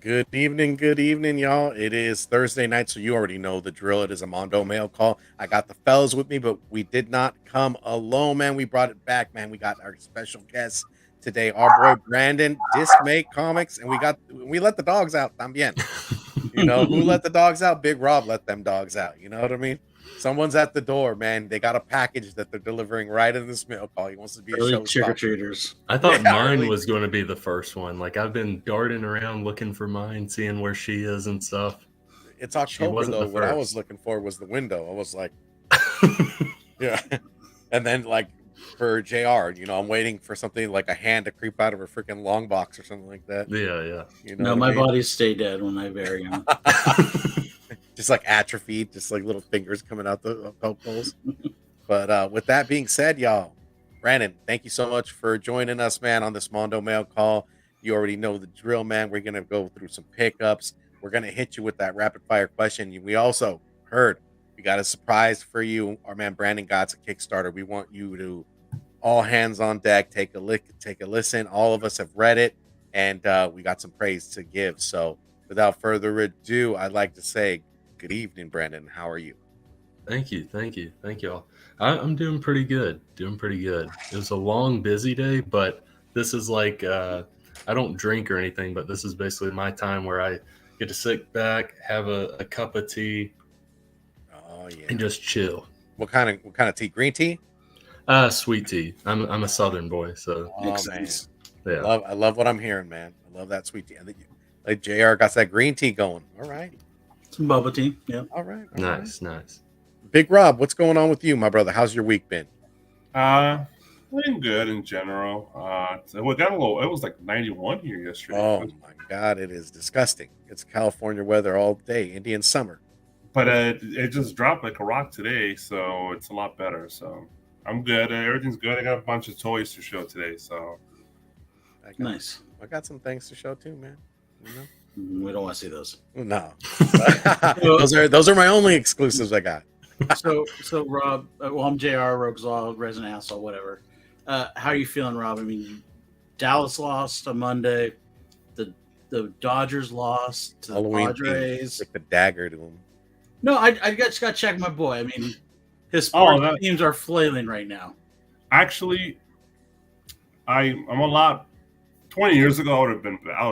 Good evening, y'all. It is Thursday night, so you already know the drill. It is a Mondo Mail Call. I got the fellas with me, but we did not come alone, man. We brought it back, man. We got our special guest today, our boy Brandon, Dismay Comics, and we let the dogs out también. You know who let the dogs out? Big Rob let them dogs out. You know what I mean? Someone's at the door, man. They got a package that they're delivering right in this mail call. He wants to be a Early showstopper. trick-or-treaters. I thought mine was going to be the first one. Like, I've been darting around looking for mine, seeing where she is and stuff. It's October, though. What I was looking for was the window. I was like, yeah. And then, like, for JR, I'm waiting for something like a hand to creep out of a freaking long box or something like that. Yeah. No, my bodies stay dead when I bury them. Just like atrophied, just like little fingers coming out the holes. But with that being said, y'all, Brandon, thank you so much for joining us, man, on this Mondo Mail Call. You already know the drill, man. We're going to go through some pickups. We're going to hit you with that rapid fire question. We also heard we got a surprise for you. Our man Brandon got a Kickstarter. We want you to all hands on deck, take a listen. All of us have read it, and we got some praise to give. So without further ado, I'd like to say good evening, Brandon. How are you? Thank you all. I'm doing pretty good. It was a long, busy day, but this is like I don't drink or anything, but this is basically my time where I get to sit back, have a cup of tea, and just chill. What kind of tea? Green tea? Sweet tea. I'm a Southern boy, so makes sense. Yeah. I love what I'm hearing, man. I love that sweet tea. I think like JR got that green tea going. All right. Some bubble tea. Yeah. All right. Nice. Big Rob, what's going on with you, my brother? How's your week been? Been good in general. It was like 91 here yesterday. Oh my God, it is disgusting. It's California weather all day, Indian summer. But it just dropped like a rock today, so it's a lot better. So I'm good. Everything's good. I got a bunch of toys to show today, so nice. I got some things to show too, man. We don't want to see those. No, those are my only exclusives I got. So Rob, I'm JR, Rogue's Law, Resin Asshole, whatever. How are you feeling, Rob? I mean, Dallas lost on Monday. The Dodgers lost to the Padres. Like the dagger to him. No, I just got to check my boy. I mean, his sports teams are flailing right now. Actually, I'm a lot. 20 years ago, I would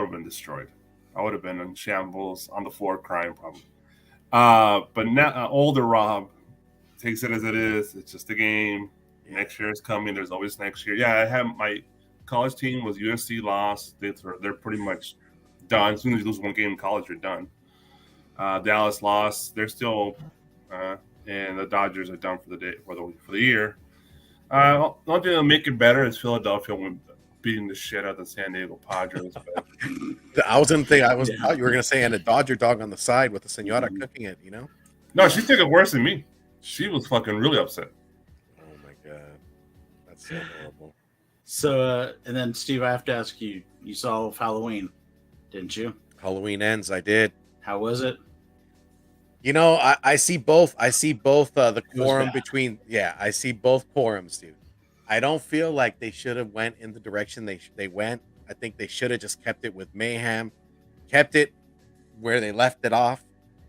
have been destroyed. I would have been in shambles on the floor crying probably. But now, older Rob takes it as it is. It's just a game. Yeah. Next year is coming. There's always next year. Yeah, I have my college team was USC lost. They're pretty much done. As soon as you lose one game in college, you're done. Dallas lost. They're still, and the Dodgers are done for the day for the year. The only thing that'll make it better is Philadelphia beating the shit out of the San Diego Padres. But I was gonna think thought you were gonna say, and a Dodger dog on the side with the senora cooking it. No, she took it worse than me. She was fucking really upset. Oh my God, that's so horrible. So, and then Steve, I have to ask you. You saw Halloween, didn't you? Halloween Ends. I did. How was it? I see both. I see both the quorum between. Yeah, I see both quorums, dude. I don't feel like they should have went in the direction they went. I think they should have just kept it with Mayhem, kept it where they left it off,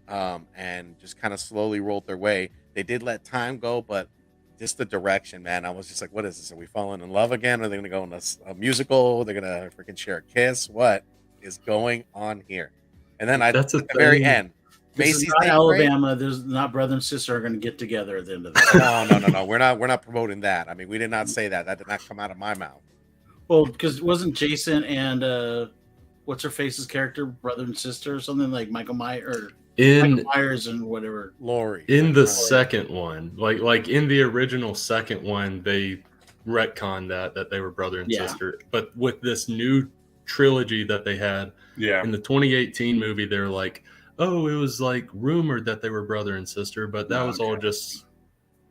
and just kind of slowly rolled their way. They did let time go, but just the direction, man. I was just like, what is this? Are we falling in love again? Are they going to go in a musical? They're going to freaking share a kiss? What is going on here? And then at the very end, Macy's not Alabama. There's not brother and sister are going to get together at the end of the No. We're not promoting that. I mean, we did not say that. That did not come out of my mouth. Well, because wasn't Jason and what's her face's character brother and sister or something like Michael Myers and whatever. Lori. In the second one, like in the original second one, they retconned that they were brother and sister. But with this new trilogy that they had, in the 2018 movie, they're like, oh, it was like rumored that they were brother and sister, but that was all just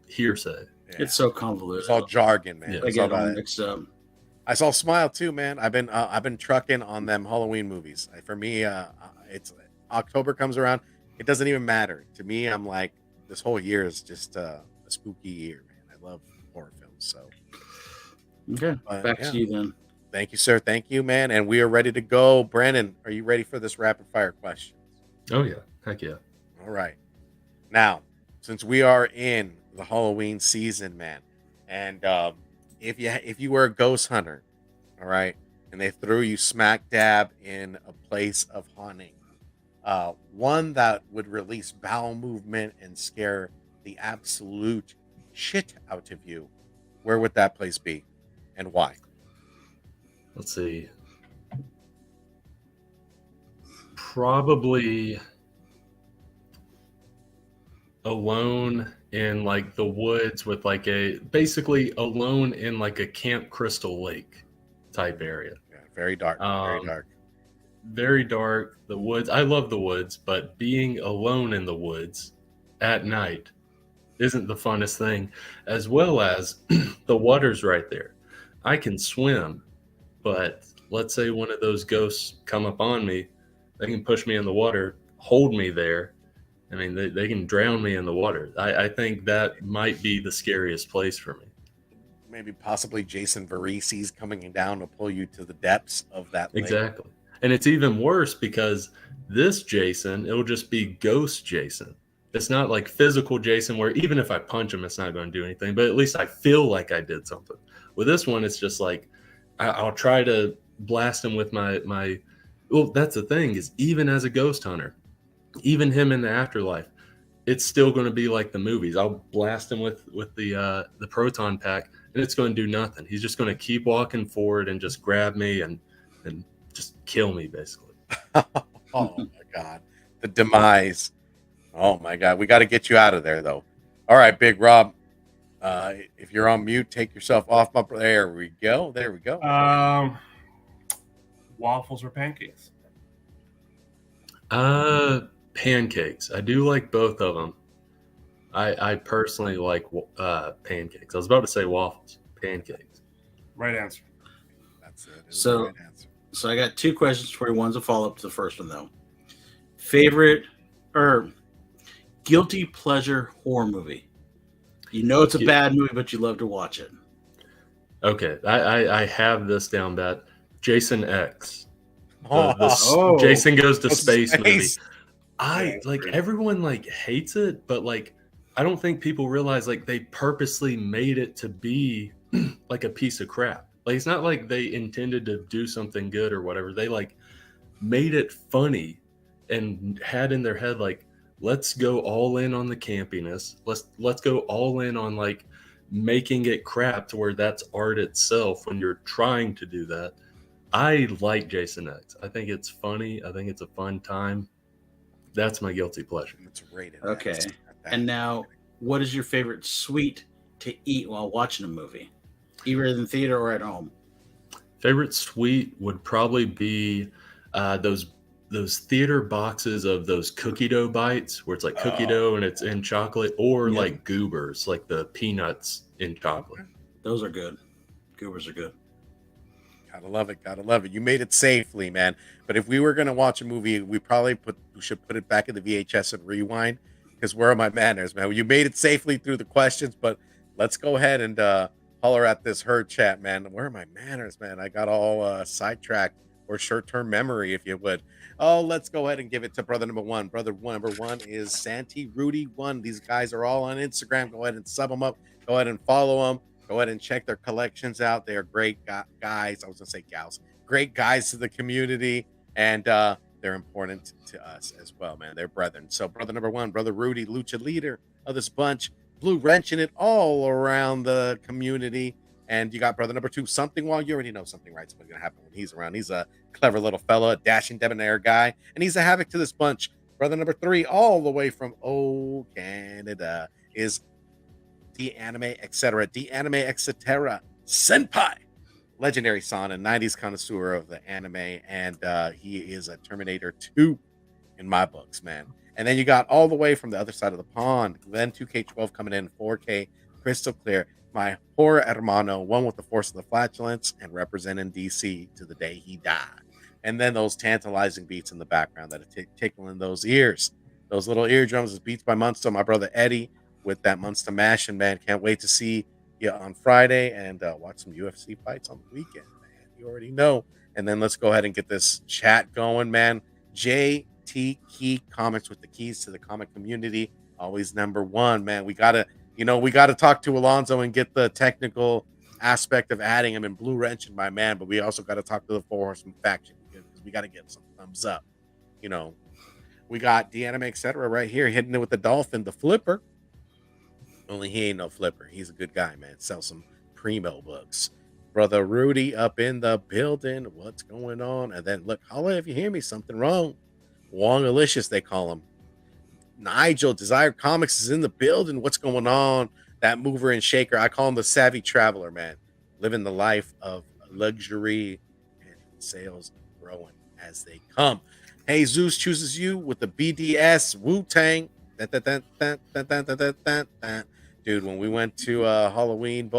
hearsay. Yeah. It's so convoluted. It's all jargon, man. I get all mixed up. I saw Smile too, man. I've been trucking on them Halloween movies. For me, it's October comes around. It doesn't even matter to me. I'm like, this whole year is just a spooky year, man. I love horror films. So okay, back to you then. Thank you, sir. Thank you, man. And we are ready to go. Brandon, are you ready for this rapid fire question? Oh yeah, heck yeah. All right. Now, since we are in the Halloween season, man, and if you were a ghost hunter, all right, and they threw you smack dab in a place of haunting, one that would release bowel movement and scare the absolute shit out of you, where would that place be, and why? Let's see. Probably alone in like the woods with like basically alone in like a Camp Crystal Lake type area. Yeah, very dark. Very dark. Very dark. The woods. I love the woods, but being alone in the woods at night isn't the funnest thing. As well as the water's right there. I can swim, but let's say one of those ghosts come up on me, they can push me in the water, hold me there. I mean, they can drown me in the water. I think that might be the scariest place for me. Maybe possibly Jason Voorhees coming down to pull you to the depths of that lake. Exactly. And it's even worse because this Jason, it'll just be ghost Jason. It's not like physical Jason where even if I punch him, it's not going to do anything. But at least I feel like I did something. With this one, it's just like I'll try to blast him with my. Well, that's the thing is even as a ghost hunter, even him in the afterlife, it's still going to be like the movies. I'll blast him with the proton pack, and it's going to do nothing. He's just going to keep walking forward and just grab me and just kill me, basically. Oh my God, the demise. Oh my God, we got to get you out of there though. All right, Big Rob. If you're on mute, take yourself off. There we go. There we go. Waffles or pancakes? Pancakes. I do like both of them. I personally like pancakes. I was about to say waffles. Pancakes. Right answer. That's it. So, right answer. So I got two questions for you. One's a follow-up to the first one, though. Favorite or guilty pleasure horror movie? You know it's a bad movie, but you love to watch it. Okay, I have this down pat. Jason X. Oh. Jason Goes to Space movie. Yeah, like everyone like hates it, but like I don't think people realize like they purposely made it to be like a piece of crap. Like it's not like they intended to do something good or whatever. They like made it funny and had in their head like let's go all in on the campiness. Let's go all in on like making it crap to where that's art itself when you're trying to do that. I like Jason X. I think it's funny. I think it's a fun time. That's my guilty pleasure. It's rated. Okay. And now, what is your favorite sweet to eat while watching a movie? Either in the theater or at home? Favorite sweet would probably be those theater boxes of those cookie dough bites where it's like cookie dough and it's in chocolate, or like goobers, like the peanuts in chocolate. Those are good. Goobers are good. Gotta love it. Gotta love it. You made it safely, man. But if we were gonna watch a movie, we should put it back in the VHS and rewind. Because where are my manners, man? You made it safely through the questions, but let's go ahead and holler at this herd chat, man. Where are my manners, man? I got all sidetracked, or short-term memory, if you would. Oh, let's go ahead and give it to brother number one. Brother number one is Santee Rudy 1. These guys are all on Instagram. Go ahead and sub them up. Go ahead and follow them. Go ahead and check their collections out. They are great guys. I was going to say gals. Great guys to the community. And they're important to us as well, man. They're brethren. So brother number one, brother Rudy, lucha leader of this bunch, blue wrenching it all around the community. And you got brother number two, something. Well, you already know something right's going to happen when he's around. He's a clever little fella, a dashing debonair guy. And he's a havoc to this bunch. Brother number three, all the way from Canada, is anime, etc. Anime, etc. Senpai, legendary son and 90s connoisseur of the anime, and he is a Terminator 2 in my books, man. And then you got all the way from the other side of the pond, Glenn 2K12 coming in 4K, crystal clear. My horror hermano, one with the force of the flatulence and representing DC to the day he died. And then those tantalizing beats in the background that are tickling those ears, those little eardrums, is beats by Munster, my brother Eddie, with that Munster mashing, man. Can't wait to see you on Friday and watch some UFC fights on the weekend, man. You already know. And then let's go ahead and get this chat going, man. JT Key Comics with the keys to the comic community. Always number one, man. We gotta talk to Alonzo and get the technical aspect of adding him in Blue Wrench and my man, but we also got to talk to the Four Horsemen faction because we got to get some thumbs up. We got D-Anime, etc. right here hitting it with the Dolphin, the Flipper. Only he ain't no flipper. He's a good guy, man. Sell some primo books. Brother Rudy up in the building. What's going on? And then look, holla if you hear me. Something wrong. Wong-alicious, they call him. Nigel, Desire Comics is in the building. What's going on? That mover and shaker. I call him the savvy traveler, man. Living the life of luxury and sales growing as they come. Hey, Zeus chooses you with the BDS Wu-Tang. Dude, when we went to Hollywood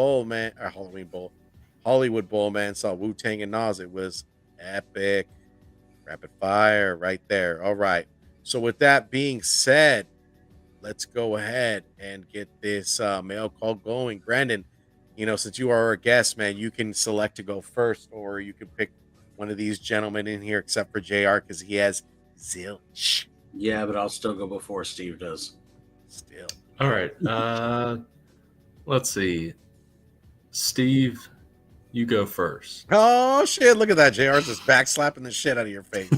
Bowl, man, saw Wu-Tang and Nas, it was epic. Rapid fire right there. All right. So with that being said, let's go ahead and get this mail call going. Brandon, since you are our guest, man, you can select to go first, or you can pick one of these gentlemen in here, except for JR, because he has zilch. Yeah, but I'll still go before Steve does. Still. All right. Let's see. Steve, you go first. Oh, shit. Look at that. JR just backslapping the shit out of your face.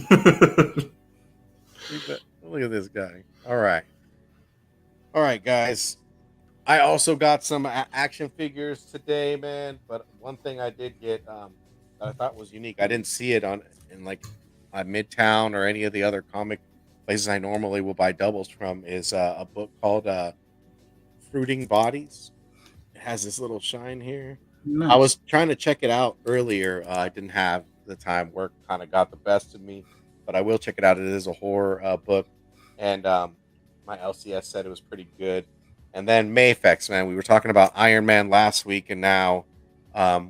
Look at this guy. All right, guys. I also got some action figures today, man. But one thing I did get that I thought was unique, I didn't see it in like Midtown or any of the other comic places I normally will buy doubles from, is a book called Fruiting Bodies. It has this little shine here. Nice. I was trying to check it out earlier. I didn't have the time. Work kind of got the best of me, but I will check it out. It is a horror book, and my LCS said it was pretty good. And then Mayfex, man. We were talking about Iron Man last week, and now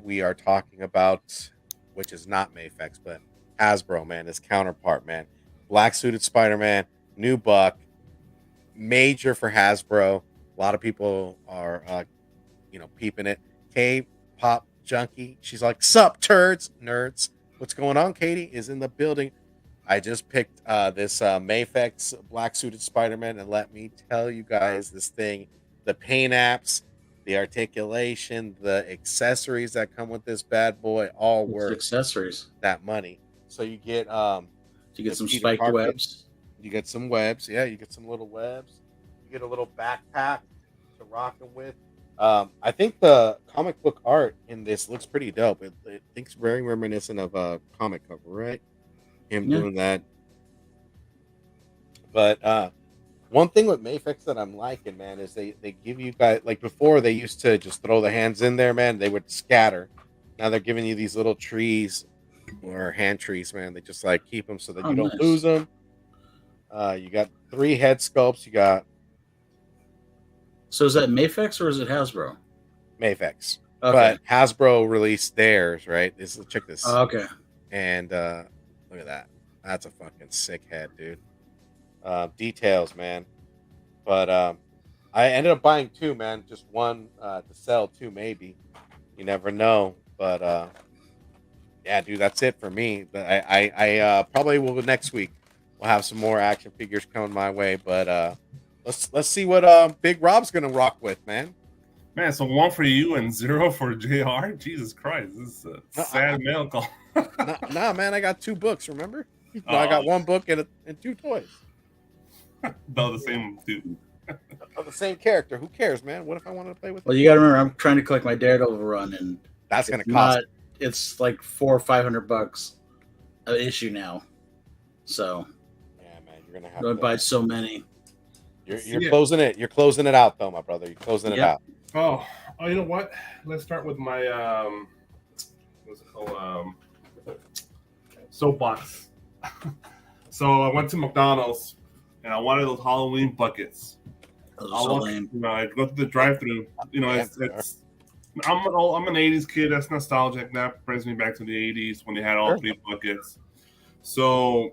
we are talking about, which is not Mayfex, but Hasbro, man, his counterpart, man. Black suited Spider-Man, new buck, major for Hasbro. A lot of people are, peeping it. K-pop junkie. She's like, sup, turds, nerds. What's going on? Katie is in the building. I just picked this Mayfex black suited Spider-Man, and let me tell you guys, this thing, the paint apps, the articulation, the accessories that come with this bad boy, all worth accessories. That money. So you get you get some spiked webs. You get some webs. Yeah, you get some little webs. You get a little backpack to rock them with. I think the comic book art in this looks pretty dope. It thinks very reminiscent of a comic cover, right? Him doing that. But one thing with Mayfex that I'm liking, man, is they give you guys, like before they used to just throw the hands in there, man. They would scatter. Now they're giving you these little trees or hand trees, man. They just like keep them so that you don't lose them. You got 3 head sculpts. You got. So is that Mayfex or is it Hasbro? Mayfex. Okay. But Hasbro released theirs, right? Check this. Okay. And look at that. That's a fucking sick head, dude. Details, man. But I ended up buying 2, man. Just one to sell, 2 maybe. You never know. But yeah, dude, that's it for me. But I probably will next week. We'll have some more action figures coming my way. But let's see what Big Rob's gonna rock with, man. Man, so 1 for you and 0 for JR. Jesus Christ, this is a sad mail call. nah, man, I got 2 books. Remember? I got 1 book and 2 toys. No, the same dude. Of the same character. Who cares, man? What if I wanted to play with? Well, you got to remember, I'm trying to collect my Daredevil run, and that's gonna cost. It's like $400 or $500 an issue now. So yeah, man, you're gonna have to buy so many. You're closing it. You're closing it out, though, my brother. You're closing it out. Oh, you know what? Let's start with my what's it called? Soapbox. So I went to McDonald's and I wanted those Halloween buckets. I go to the drive-thru. It's I'm an '80s kid. That's nostalgic. That brings me back to the '80s when they had all 3 buckets. So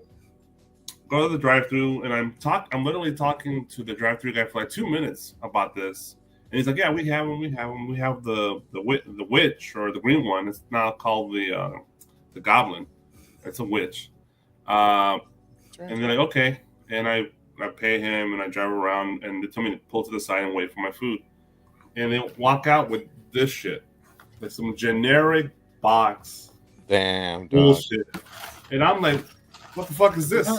go to the drive-thru and I'm literally talking to the drive-thru guy for like 2 minutes about this. And he's like, "Yeah, we have them. We have them. We have the witch or the green one. It's now called the the goblin. It's a witch. And they're like, okay. And I pay him and I drive around and they tell me to pull to the side and wait for my food. And they walk out with this shit. Like some generic box. Damn, bullshit. And I'm like, what the fuck is this?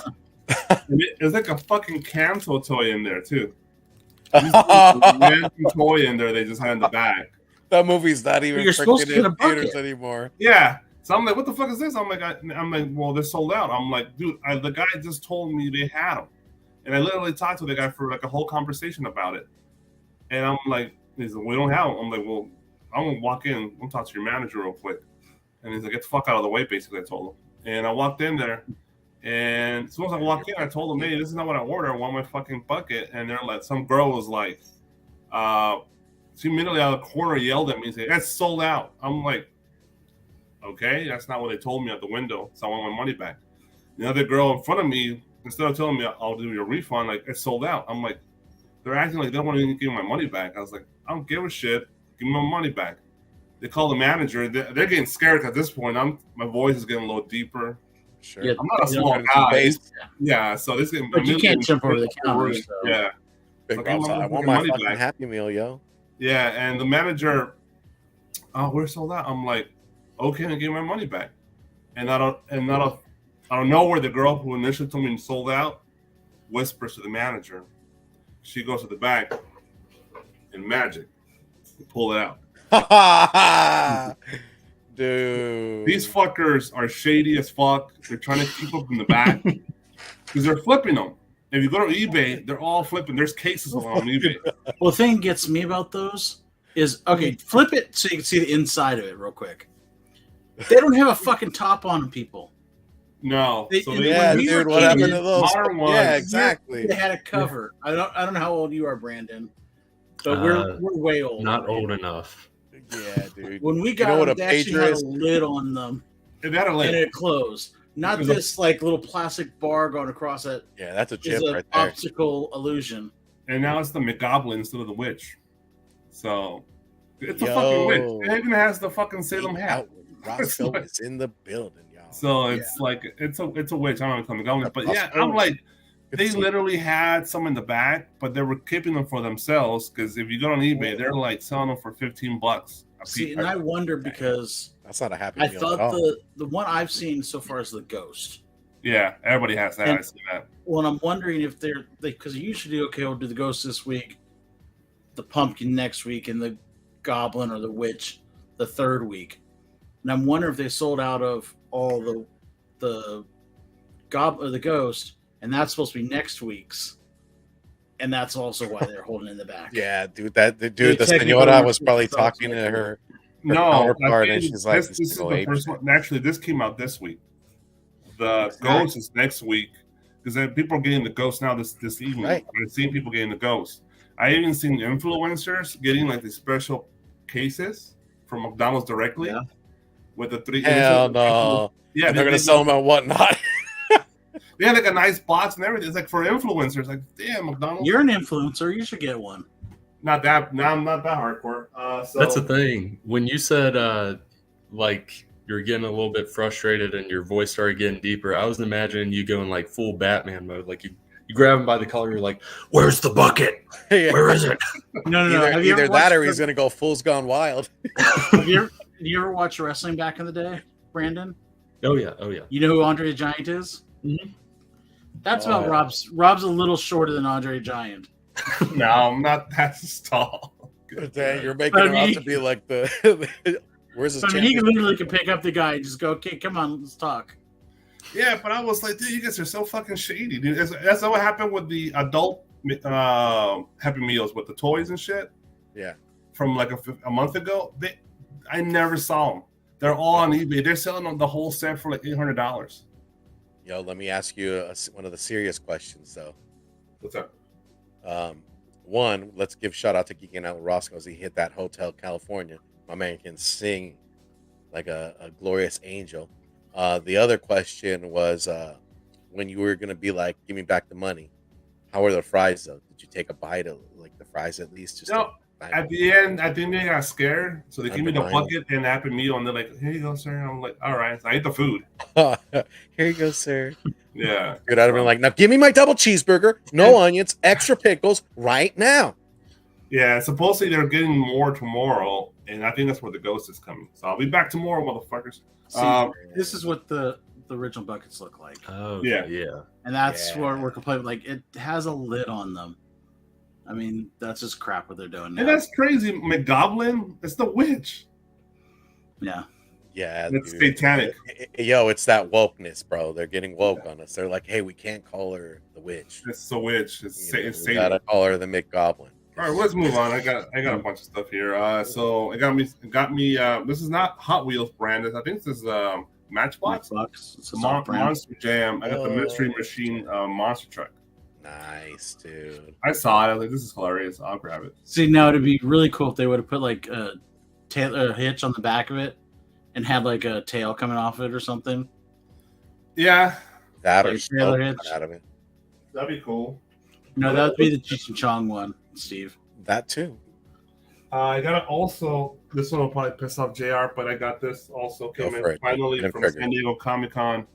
It's like a fucking Canto toy in there, too. Random toy in there they just had in the bag. That movie's not even freaking in theaters anymore. Yeah. So I'm like, what the fuck is this? I'm like, well, they're sold out. I'm like, dude, the guy just told me they had them. And I literally talked to the guy for like a whole conversation about it. And I'm like, he's like, we don't have them. I'm like, well, I'm going to walk in. I'm going to talk to your manager real quick. And he's like, get the fuck out of the way, basically, I told him. And I walked in there. And as soon as I walked in, I told them, hey, this is not what I ordered. I want my fucking bucket. And they're like, some girl was like, she immediately out of the corner yelled at me and said, that's sold out. I'm like, okay, that's not what they told me at the window. So I want my money back. The other girl in front of me, instead of telling me I'll do your refund, like, it's sold out. I'm like, they're acting like they don't want to give me my money back. I was like, I don't give a shit. Give me my money back. They call the manager. They're getting scared at this point. My voice is getting a little deeper. Sure. Yeah, I'm not a small guy. Yeah, so this getting. But you can't jump over the counter. So. Yeah. Big I want my fucking back. Happy Meal, yo. Yeah, and the manager, oh, we're sold out. I'm like, okay, and give my money back. And I don't know where the girl who initially told me sold out whispers to the manager. She goes to the back and magic, pull it out. Dude, these fuckers are shady as fuck. They're trying to keep up in the back because they're flipping them. If you go to eBay, they're all flipping. There's cases on eBay. Well, the thing that gets me about those is, okay, flip it so you can see the inside of it real quick. They don't have a fucking top on them, people. No. Dude, what happened to those? Modern ones. Yeah, exactly. They had a cover. I don't know how old you are, Brandon, but we're way old. Not old enough. Yeah, dude. When we got them, they actually had a lid on them. It had a lid. And it closed. Not this like little plastic bar going across it. Yeah, that's a chip right there. Optical illusion. And now it's the McGoblin instead of the witch. So it's a fucking witch. It even has the fucking Salem hat. Roscoe is in the building, y'all. So it's like it's a witch. I don't know if McGoblin, but yeah, I'm like, they literally had some in the back, but they were keeping them for themselves because if you go on eBay, they're like selling them for $15 a piece. See, and I wonder because that's not a happy meal. I thought the one I've seen so far is the Ghost. Yeah, everybody has that. I see that. Well, I'm wondering if they because you usually do okay. We'll do the Ghost this week, the Pumpkin next week, and the Goblin or the Witch the third week. And I'm wondering if they sold out of all the Goblin or the Ghost. And that's supposed to be next week's, and that's also why they're holding in the back. Yeah, dude. The senora was probably talking to her counterpart, and she's like, "This is the first one." Actually, this came out this week. The Ghost is next week because people are getting the Ghost now this evening. Right. I've seen people getting the Ghost. I even seen influencers getting like these special cases from McDonald's directly with the 3. Hell no! Yeah, they're gonna sell them at whatnot. They had like a nice box and everything. It's like for influencers. Like, damn, McDonald's. You're an influencer. You should get one. Not that. No, I'm not that hardcore. So that's the thing. When you said like you're getting a little bit frustrated and your voice started getting deeper, I was imagining you going like full Batman mode. Like you grab him by the collar. You're like, "Where's the bucket? Where is it?" No. Either that or he's gonna go Fool's Gone Wild. Did you ever watch wrestling back in the day, Brandon? Oh yeah. You know who Andre the Giant is? Mm-hmm. That's about Rob's. Rob's a little shorter than Andre Giant. No, I'm not that tall. Dang, you're making him out to be like the. Where's his? He literally can pick up the guy and just go, "Okay, come on, let's talk." Yeah, but I was like, dude, you guys are so fucking shady, dude. That's what happened with the adult Happy Meals with the toys and shit. Yeah, from like a month ago, I never saw them. They're all on eBay. They're selling them the whole set for like $800. Yo, let me ask you one of the serious questions, though. What's up? One, let's give shout out to Geeking Out with Roscoe as he hit that Hotel California. My man can sing like a glorious angel. The other question was when you were going to be like, give me back the money. How were the fries, though? Did you take a bite of like the fries at least? Just At the end, I think they got scared, so they give me the Undeniable. bucket and Happy Meal, and they're like, "Here you go, sir." I'm like, "All right." So I ate the food. Here you go, sir. Yeah. Dude, I'd have been like, now give me my double cheeseburger, no onions, extra pickles, right now. Yeah, supposedly they're getting more tomorrow, and I think that's where the ghost is coming. So I'll be back tomorrow, motherfuckers. See, this is what the original buckets look like. Oh, Yeah. yeah. And that's where we're complaining. Like, it has a lid on them. I mean, that's just crap what they're doing now. And that's crazy. McGoblin, it's the witch. Yeah. Yeah, It's dude. satanic. Yo, it's that wokeness, bro. They're getting woke on us. They're like, hey, we can't call her the witch. It's the witch. It's We Satan. gotta call her the McGoblin. All right, let's move on. I got a bunch of stuff here. So it got me. This is not Hot Wheels brand. I think this is Matchbox. It's a soft brand. Monster Jam. I got the Mystery Machine monster truck. Nice, dude. I saw it. I was like, this is hilarious. I'll grab it. See, now it'd be really cool if they would have put like a hitch on the back of it and had like a tail coming off it or something. Yeah, That Like or trailer smoke hitch. out of it. that'd be cool. No, that would be the Cheech and Chong one, Steve. That too. I got it also. This one will probably piss off JR, but I got this also Go came for in it. finally Get him from triggered. San Diego Comic Con.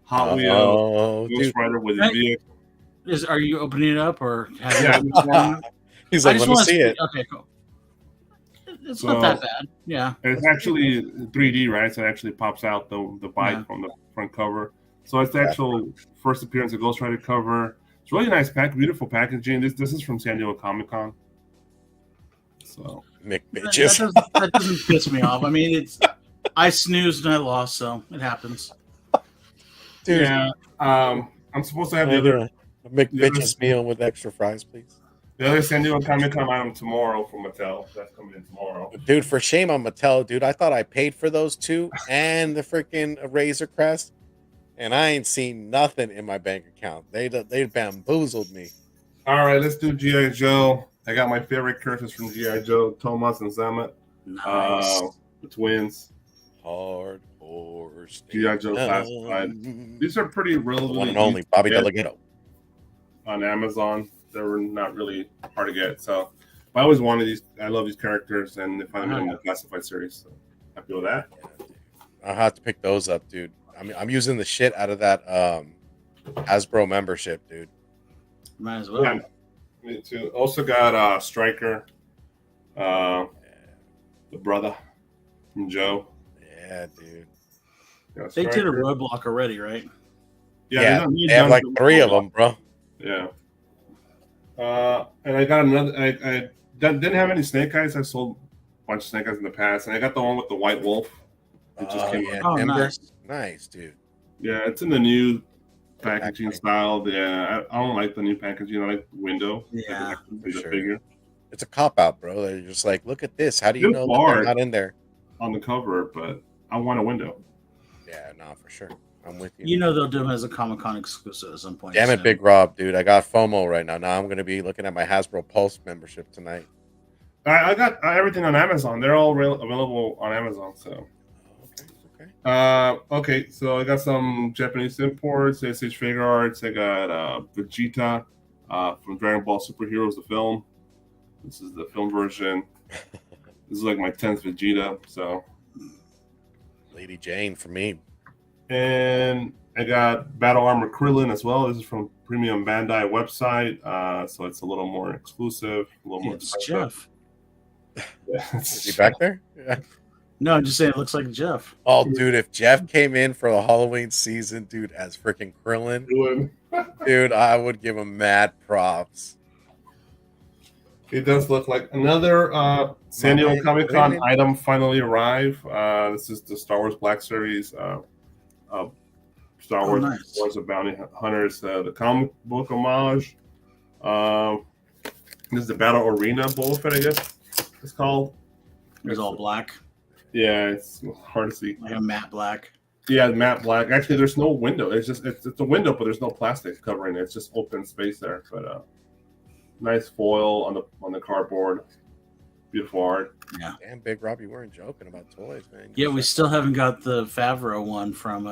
Hot Wheels Oh, Ghost dude. Rider with a Right. vehicle. Are you opening it up or have Yeah. you He's I like, just let me wanna see it. Okay, cool. It's not that bad. Yeah. It's actually 3D, right? So it actually pops out the bike from the front cover. So it's the actual first appearance of Ghost Rider cover. It's really nice beautiful packaging. This is from San Diego Comic Con. So Mick That bitches. doesn't piss me off. I mean, I snoozed and I lost, so it happens. Dude, yeah, I'm supposed to have the I'm other gonna Mick the other- bitches meal with extra fries, please. San Diego Comic Con item tomorrow from Mattel. That's coming in tomorrow. Dude, for shame on Mattel, dude. I thought I paid for those two and the freaking Razor Crest, and I ain't seen nothing in my bank account. They bamboozled me. All right, let's do GI Joe. I got my favorite characters from GI Joe: Thomas and Zamet, Nice. the twins. Hard horse. G.I. Joe Classified. These are pretty The relatively one and only Bobby easy to Delgado. get on Amazon. They were not really hard to get. So I always wanted these. I love these characters, and they finally made them in the Classified series. So happy with that. I'll have to pick those up, dude. I mean, I'm using the shit out of that Hasbro membership, dude. Might as well. Yeah, me too. Also got Stryker, the brother from Joe. Yeah, dude. Got They did a Stryker. roadblock already, right? Yeah, they've they have done like some 3 of roadblocks. them, bro. Yeah. And I got another. I didn't have any Snake Eyes. I sold a bunch of Snake Eyes in the past, and I got the one with the White Wolf. It just came yeah, out. Oh, Ember. nice. Nice, dude. Yeah, it's in the new packaging. packaging style. Yeah, I don't like the new packaging. I like the window. Yeah, the sure. figure It's a cop out, bro. They're just like, look at this. How do you Good know that they're art. not in there? on the cover, but I want a window. Yeah, no, for sure. I'm with you. You know they'll do them as a Comic-Con exclusive at some point. Damn it, soon. Big Rob, dude. I got FOMO right now. Now I'm going to be looking at my Hasbro Pulse membership tonight. I got everything on Amazon. They're all available on Amazon. So, okay. So I got some Japanese imports, SH Figure Arts. I got Vegeta from Dragon Ball Superheroes, the film. This is the film version. This is like my 10th Vegeta. So, Lady Jane for me. and I got Battle Armor Krillin as well. This is from Premium Bandai website. So it's a little more exclusive, a little more It's expensive. Jeff. Yeah, Is he back there? Yeah. No, I'm just saying it looks like Jeff. Oh, dude, if Jeff came in for the Halloween season, dude, as freaking Krillin, dude, I would give him mad props. It does look like another San Diego Comic Con item finally arrived. This is the Star Wars Black Series. Star Wars, nice. Wars of Bounty Hunters, the comic book homage. This is the Battle Arena Boba Fett, I guess it's called. It's all black, Yeah, it's hard to see. like a matte black. Yeah, matte black. Actually, there's no window. It's a window, but there's no plastic covering it. It's just open space there. But nice foil on the cardboard. Beautiful art. Damn, Big Rob, you weren't joking about toys, man. Yeah, we still haven't got the Favreau one from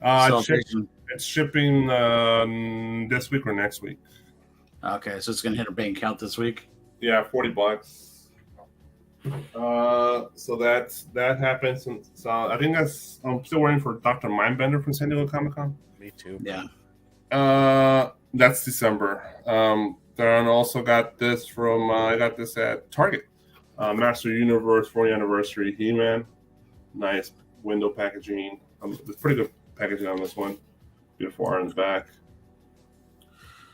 Celebration. It's shipping this week or next week. Okay, so it's gonna hit a bank count this week. Yeah, $40. So that happened. So I think I'm still waiting for Dr. Mindbender from San Diego Comic-Con. Me too. Yeah. That's December. Then I also got this from I got this at Target. Master Universe 40th anniversary He-Man. Nice window packaging. It's pretty good packaging on this one. Beautiful art in the back.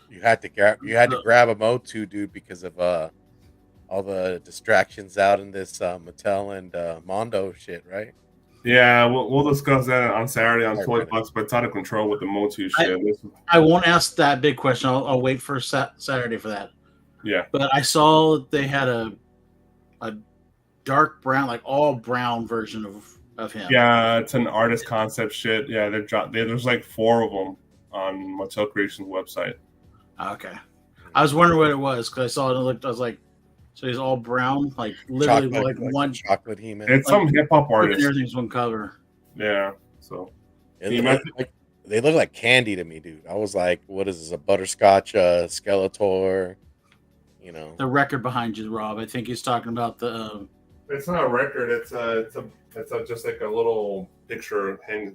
You had to grab a Motu, dude, because of all the distractions out in this Mattel and Mondo shit, right? Yeah, we'll discuss that on Saturday on Toy Bucks, but it's out of control with the Motu shit. I won't ask that big question. I'll wait for Saturday for that. Yeah. But I saw they had a dark brown, like all brown version of him. Yeah, it's an artist concept shit. Yeah, there's like 4 of them on Mattel Creations website. Okay. I was wondering what it was because I saw it and looked. I was like, so he's all brown, like literally Chocolate, like one chocolate He-Man. It's some hip hop artist. Everything's one cover. Yeah. So they look like candy to me, dude. I was like, what is this? A butterscotch Skeletor? You know, the record behind you, Rob. I think he's talking about the. It's not a record. It's just like a little picture hanging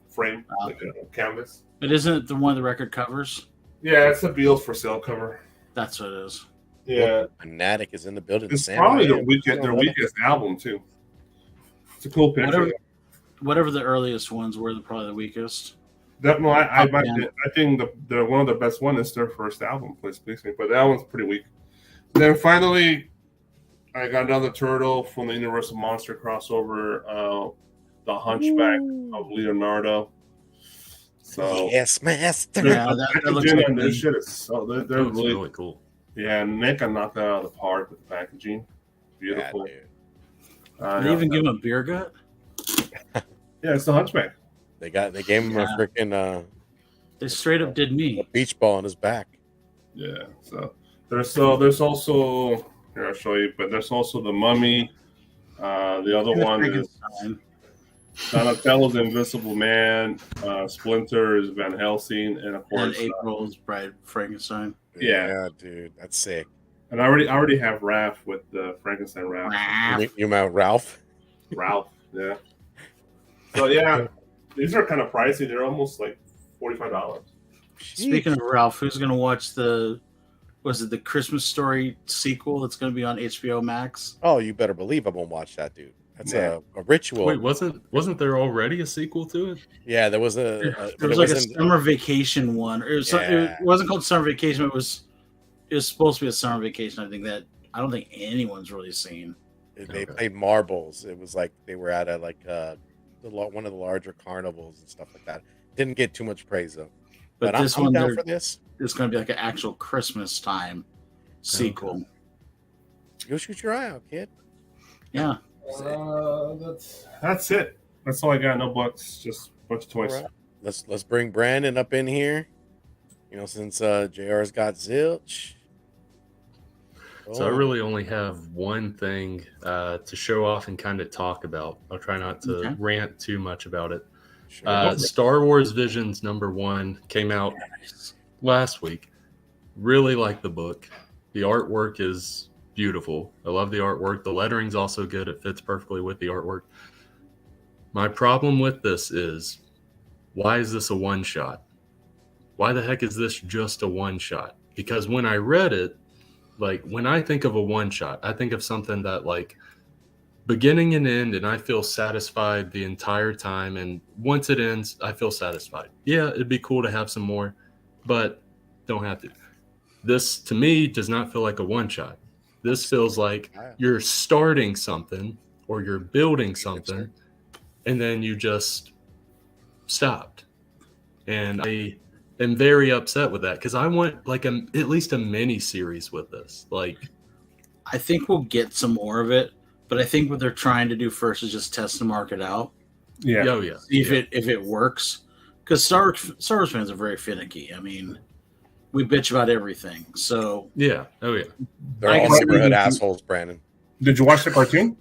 frame, like a canvas. But isn't it the one of the record covers? Yeah, it's the Beals for Sale cover. That's what it is. Yeah, Fanatic is in the building. It's probably their weakest album too. It's a cool picture. Whatever the earliest ones were, probably the weakest. Definitely, I think the one of the best one is their first album, Please Me, but that one's pretty weak. Then finally, I got another turtle from the Universal Monster crossover, the Hunchback of Leonardo. So yes, master. Yeah, that looks like this shit is so they're really cool. Yeah, Nick knocked that out of the park with the packaging. Beautiful. Did they even give him a beer gut? Yeah, it's the Hunchback. They gave him a freaking they straight up did me a beach ball on his back. Yeah, so there's also here I'll show you, but there's also the Mummy. The other one is Donatello's Invisible Man. Splinter is Van Helsing, and of course April's Bride Frankenstein. Yeah, dude, that's sick. And I already have Raph with the Frankenstein Raph. You meant Ralph? Ralph, yeah. So yeah, these are kind of pricey. They're almost like $45. Speaking of Ralph, who's going to watch the Christmas Story sequel that's going to be on HBO Max? Oh, you better believe I won't watch that, dude. That's a ritual. Wait, wasn't there already a sequel to it? Yeah, there was there was like a summer vacation one. It wasn't called Summer Vacation. It was supposed to be a summer vacation. I don't think anyone's really seen. They played marbles. It was like they were at one of the larger carnivals and stuff like that. Didn't get too much praise though. But this I'm one down for this. It's going to be like an actual Christmas time sequel. Go shoot your eye out, kid. Yeah. That's it. That's all I got. No books, just a bunch of toys. Right. Let's bring Brandon up in here. You know, since JR's got zilch. So I really only have one thing to show off and kind of talk about. I'll try not to rant too much about it. Sure. Star Wars Visions #1 came out last week. Really like the book. The artwork is beautiful. I love the artwork. The lettering's also good. It fits perfectly with the artwork. My problem with this is, why is this a one-shot? Why the heck is this just a one-shot? Because when I read it, like when I think of a one-shot, I think of something that like beginning and end, and I feel satisfied the entire time. And once it ends, I feel satisfied. Yeah, it'd be cool to have some more, but don't have to. This, to me, does not feel like a one-shot. This feels like you're starting something or you're building something, and then you just stopped. And I am very upset with that because I want like at least a mini series with this. Like, I think we'll get some more of it, but I think what they're trying to do first is just test the market out. Yeah. Oh yeah. See if it works. Because Star Wars fans are very finicky. I mean, we bitch about everything. So yeah. Oh yeah. They're all neighborhood assholes, Brandon. Did you watch the cartoon?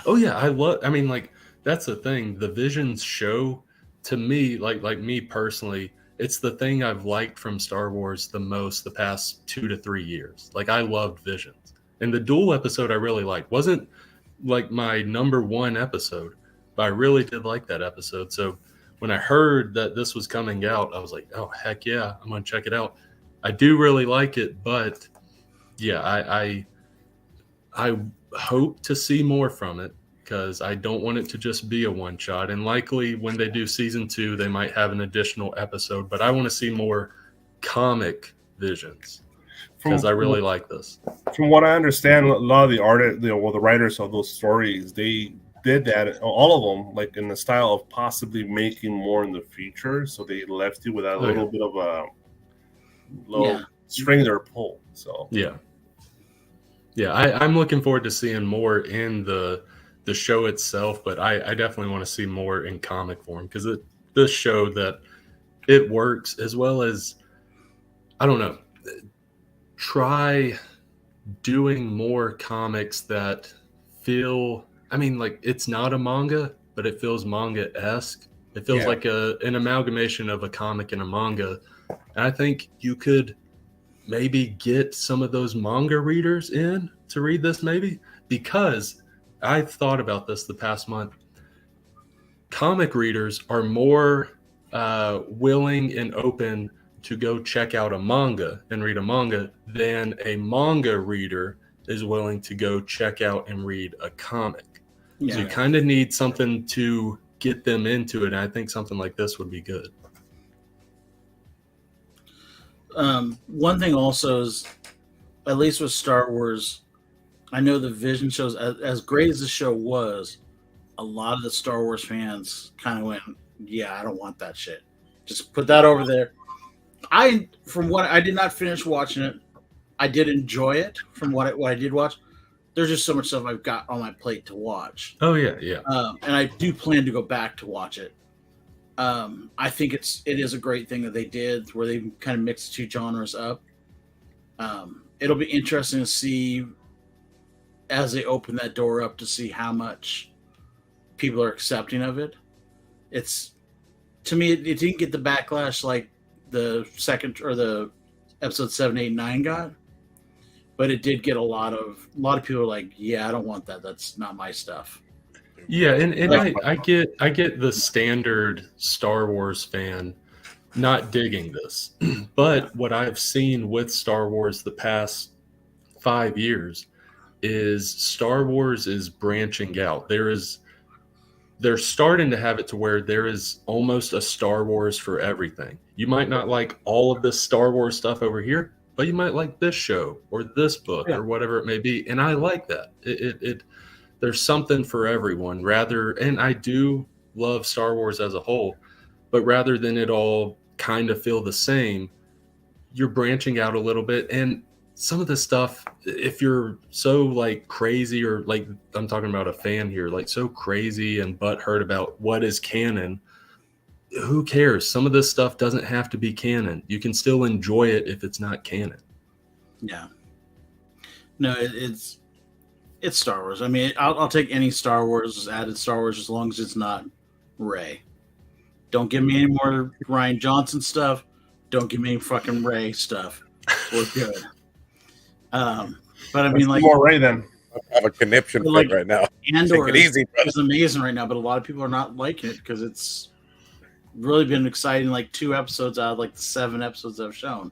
Oh yeah, I mean, like that's the thing. The Visions show, to me, like me personally, it's the thing I've liked from Star Wars the most the past 2 to 3 years. Like I loved Visions, and the Duel episode I really liked. Wasn't like my number one episode, but I really did like that episode. So when I heard that this was coming out, I was like, oh, heck yeah, I'm going to check it out. I do really like it, but yeah, I hope to see more from it because I don't want it to just be a one shot. And likely when they do season 2, they might have an additional episode, but I want to see more comic visions because I really like this. From what I understand, a lot of the artists, the writers of those stories, they did that, all of them, like in the style of possibly making more in the future. So they left you with a little bit of a little string their pull. So yeah, I'm looking forward to seeing more in the show itself, but I definitely want to see more in comic form because this show that it works, as well as, I don't know, try doing more comics that feel, I mean, like it's not a manga, but it feels manga-esque. It feels like an amalgamation of a comic and a manga. And I think you could maybe get some of those manga readers in to read this, maybe, because I've thought about this the past month. Comic readers are more willing and open to go check out a manga and read a manga than a manga reader is willing to go check out and read a comic. Yeah. So you kind of need something to get them into it. And I think something like this would be good. One thing also is, at least with Star Wars, I know the Vision shows, as great as the show was, a lot of the Star Wars fans kind of went, yeah, I don't want that shit. Just put that over there. I did not finish watching it. I did enjoy it from what I did watch. There's just so much stuff I've got on my plate to watch. Oh yeah. And I do plan to go back to watch it. I think it is a great thing that they did where they kind of mixed two genres up. It'll be interesting to see as they open that door up to see how much people are accepting of it. It's, to me, it didn't get the backlash like the second or the episode 7, 8, 9 got, but it did get a lot of people are like, yeah, I don't want that. That's not my stuff. Yeah, and I get the standard Star Wars fan not digging this, but what I've seen with Star Wars the past 5 years is Star Wars is branching out. They're starting to have it to where there is almost a Star Wars for everything. You might not like all of this Star Wars stuff over here, but you might like this show or this book or whatever it may be. And I like that. There's something for everyone and I do love Star Wars as a whole, but rather than it all kind of feel the same, you're branching out a little bit. And some of the stuff, if you're so like crazy, or like I'm talking about a fan here, like so crazy and butthurt about what is canon, who cares? Some of this stuff doesn't have to be canon. You can still enjoy it if it's not canon. Yeah. No, it's Star Wars. I mean, I'll take any Star Wars, added Star Wars, as long as it's not Rey. Don't give me any more Ryan Johnson stuff. Don't give me any fucking Rey stuff. We're good. But I mean, like, more Rey then. I have a conniption like, right now. Andor is amazing right now, but a lot of people are not liking it because it's really been exciting. Like 2 episodes out of like the 7 episodes I've shown,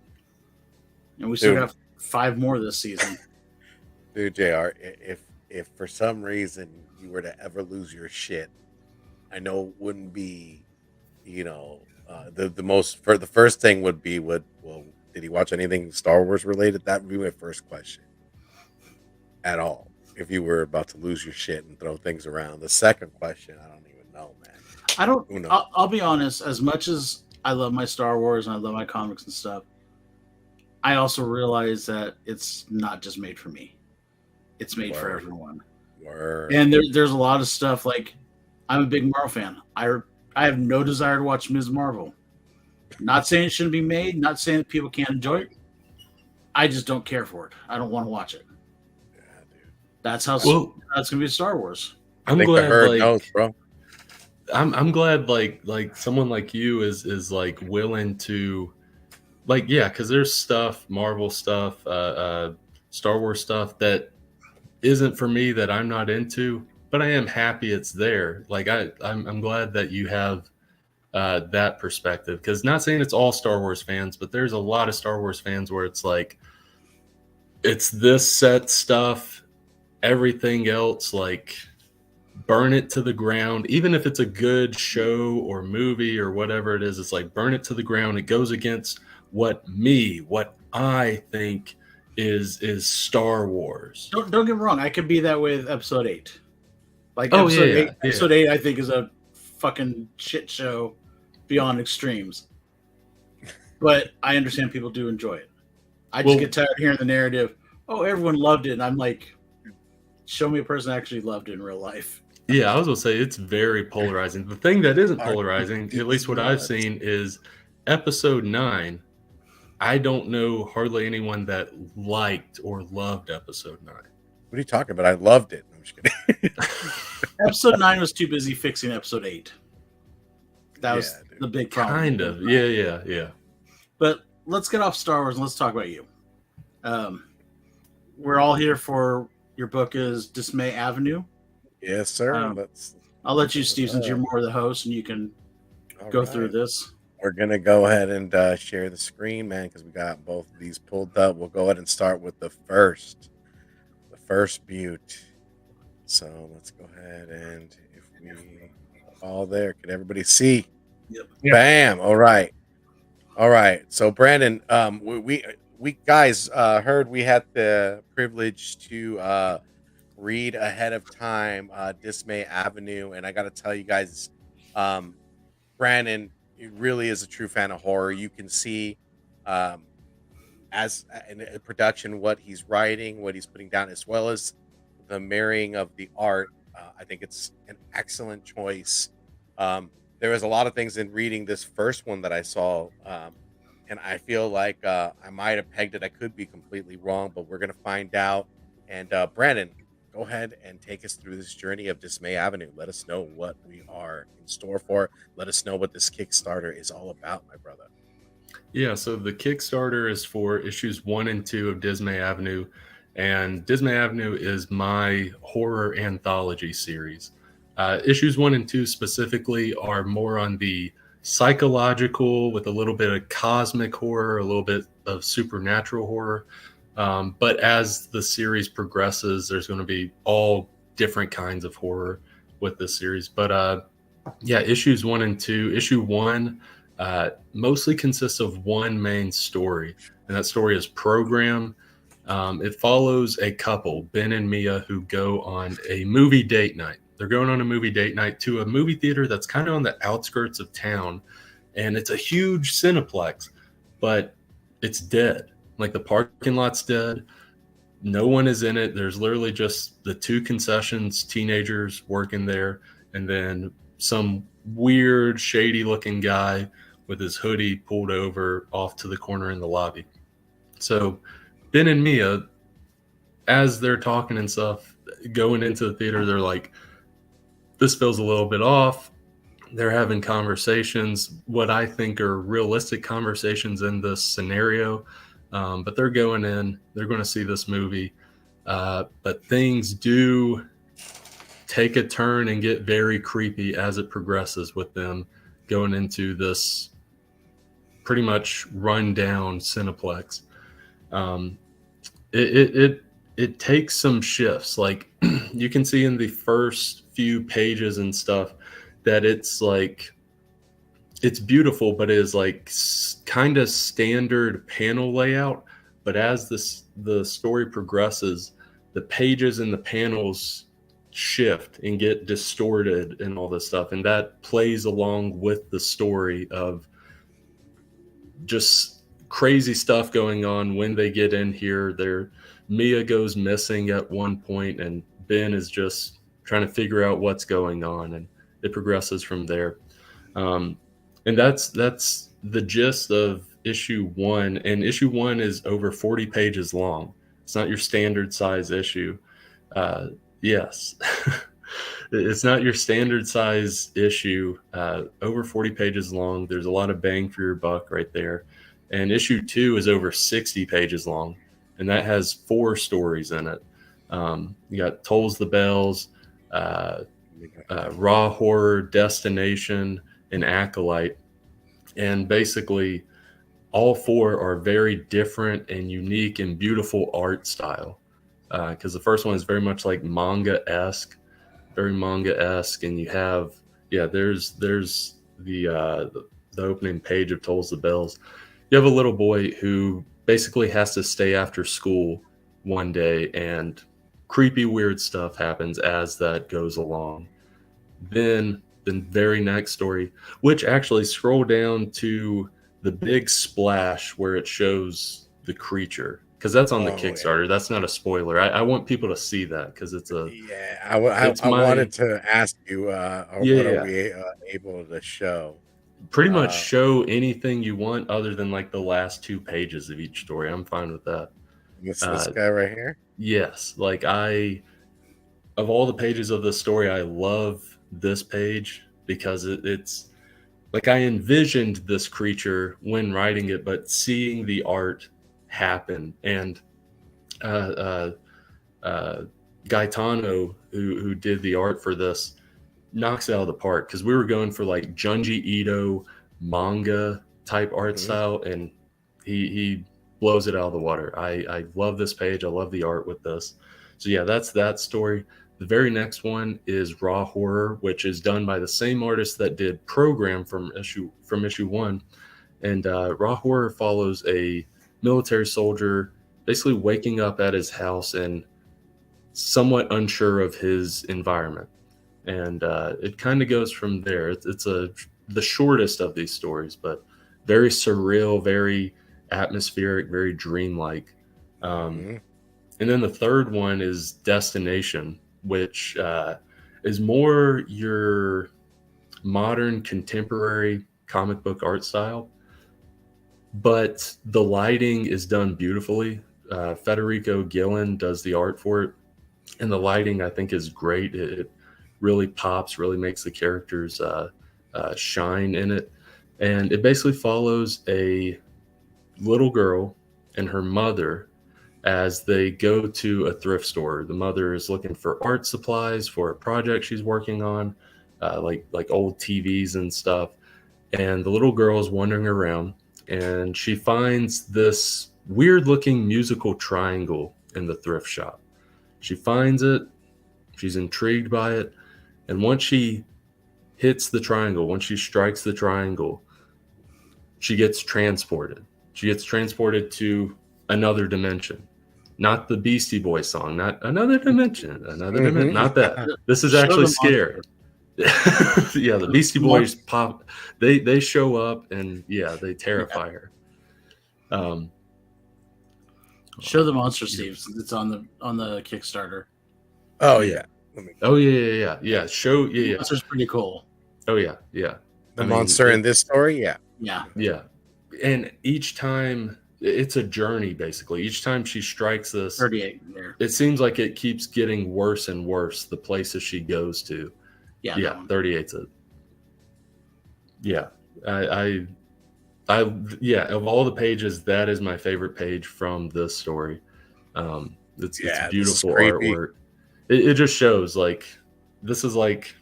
and we still have 5 more this season. Dude, JR, if for some reason you were to ever lose your shit, I know it wouldn't be, the first thing would be, did he watch anything Star Wars related? That would be my first question. At all, if you were about to lose your shit and throw things around. The second question, I don't even know, man. I'll be honest. As much as I love my Star Wars and I love my comics and stuff, I also realize that it's not just made for me. It's made for everyone. And there's a lot of stuff, like, I'm a big Marvel fan. I have no desire to watch Ms. Marvel. Not saying it shouldn't be made, not saying that people can't enjoy it. I just don't care for it. I don't want to watch it. Yeah, dude. That's how that's gonna be Star Wars. I'm glad, knows, bro. I'm glad like someone like you is like willing to, like, yeah, because there's stuff, Marvel stuff, Star Wars stuff that isn't for me that I'm not into, but I am happy it's there. Like I'm glad that you have that perspective, because not saying it's all Star Wars fans, but there's a lot of Star Wars fans where it's like, it's this set stuff, everything else, like, burn it to the ground. Even if it's a good show or movie or whatever it is, it's like, burn it to the ground. It goes against what I think is Star Wars. Don't get me wrong. I could be that with Episode 8. Like, Oh, Episode yeah, 8, Episode 8, I think, is a fucking shit show beyond extremes. But I understand people do enjoy it. I just get tired of hearing the narrative, oh, everyone loved it. And I'm like, show me a person that actually loved it in real life. Yeah, I was going to say, it's very polarizing. The thing that isn't polarizing, at least what I've seen, is Episode 9. I don't know hardly anyone that liked or loved Episode 9. What are you talking about? I loved it. I'm just kidding. Episode 9 was too busy fixing Episode 8. That was the big problem. Kind of. Yeah. But let's get off Star Wars and let's talk about you. We're all here for your book is Dismay Avenue. Yes, sir. I'll let you, Steve, since you're more the host and you can go through this. We're going to go ahead and share the screen, man, because we got both of these pulled up. We'll go ahead and start with the first butte. So let's go ahead and if we all there, can everybody see? Yep. Bam. All right. So Brandon, we guys heard we had the privilege to read ahead of time Dismay Avenue, and I got to tell you guys, Brandon really is a true fan of horror. You can see as in production what he's writing, what he's putting down, as well as the marrying of the art. I think it's an excellent choice. There was a lot of things in reading this first one that I saw, and I feel like I might have pegged it. I could be completely wrong, but we're going to find out. And Brandon, go ahead and take us through this journey of Dismay Avenue. Let us know what we are in store for. Let us know what this Kickstarter is all about, my brother. Yeah, so the Kickstarter is for issues 1 and 2 of Dismay Avenue. And Dismay Avenue is my horror anthology series. Issues 1 and 2 specifically are more on the psychological with a little bit of cosmic horror, a little bit of supernatural horror. But as the series progresses, there's going to be all different kinds of horror with this series. But issues 1 and 2. Issue 1 mostly consists of one main story, and that story is Program. It follows a couple, Ben and Mia, who go on a movie date night. They're going on a movie date night to a movie theater that's kind of on the outskirts of town, and it's a huge Cineplex, but it's dead. Like, the parking lot's dead. No one is in it. There's literally just the 2 concessions, teenagers working there, and then some weird, shady-looking guy with his hoodie pulled over off to the corner in the lobby. So Ben and Mia, as they're talking and stuff, going into the theater, they're like, this feels a little bit off. They're having conversations, what I think are realistic conversations in this scenario. But they're going in, they're going to see this movie. But things do take a turn and get very creepy as it progresses with them going into this pretty much run-down Cineplex. It takes some shifts. Like, you can see in the first few pages and stuff that it's like, it's beautiful, but it is like kind of standard panel layout. But as the story progresses, the pages and the panels shift and get distorted and all this stuff. And that plays along with the story of just crazy stuff going on when they get in here. Mia goes missing at one point, and Ben is just trying to figure out what's going on, and it progresses from there. And that's the gist of issue 1. And issue 1 is over 40 pages long. It's not your standard size issue. Yes, it's not your standard size issue. Over 40 pages long. There's a lot of bang for your buck right there. And issue 2 is over 60 pages long, and that has 4 stories in it. You got Tolls the Bells, Raw Horror, Destination, and Acolyte. And basically, all four are very different and unique and beautiful art style. Because the first one is very much like manga-esque, very manga-esque, and you have there's the opening page of Tolls the Bells. You have a little boy who basically has to stay after school one day, and creepy, weird stuff happens as that goes along. Then the very next story, which actually scroll down to the big splash where it shows the creature, because that's on the Kickstarter. Yeah. That's not a spoiler. I want people to see that because it's a I wanted to ask you what are we able to show? Pretty much show anything you want other than like the last 2 pages of each story. I'm fine with that. This guy right here? Yes. Like of all the pages of the story, I love this page because it's like I envisioned this creature when writing it, but seeing the art happen. And Gaetano, who did the art for this, knocks it out of the park, because we were going for like Junji Ito manga type art style, and he blows it out of the water. I love this page. I love the art with this. So yeah, that's that story. The very next one is Raw Horror, which is done by the same artist that did Program from issue 1. And Raw Horror follows a military soldier basically waking up at his house and somewhat unsure of his environment. And it kind of goes from there. It's the shortest of these stories, but very surreal, very atmospheric, very dreamlike. And then the third one is Destination, which is more your modern contemporary comic book art style, but the lighting is done beautifully. Federico Gillen does the art for it, and the lighting I think is great. It really pops, really makes the characters shine in it. And it basically follows a little girl and her mother as they go to a thrift store. The mother is looking for art supplies for a project she's working on, like old TVs and stuff. And the little girl is wandering around, and she finds this weird-looking musical triangle in the thrift shop. She finds it. She's intrigued by it. And once she hits the triangle, once she strikes the triangle, she gets transported. She gets transported to another dimension. Not the Beastie Boys song, not another dimension, not that. This is actually scary. Yeah, the Beastie Boys pop. They show up, and yeah, they terrify her. Show the monster, Steve, since it's on the Kickstarter. Oh yeah. Yeah. Show Monster's pretty cool. Oh yeah. The monster in this story, yeah. And each time it's a journey, basically. Each time she strikes this, 38 there. It seems like it keeps getting worse and worse, the places she goes to. Yeah, 38's it. Yeah. Of all the pages, that is my favorite page from this story. It's beautiful artwork. It just shows like this is like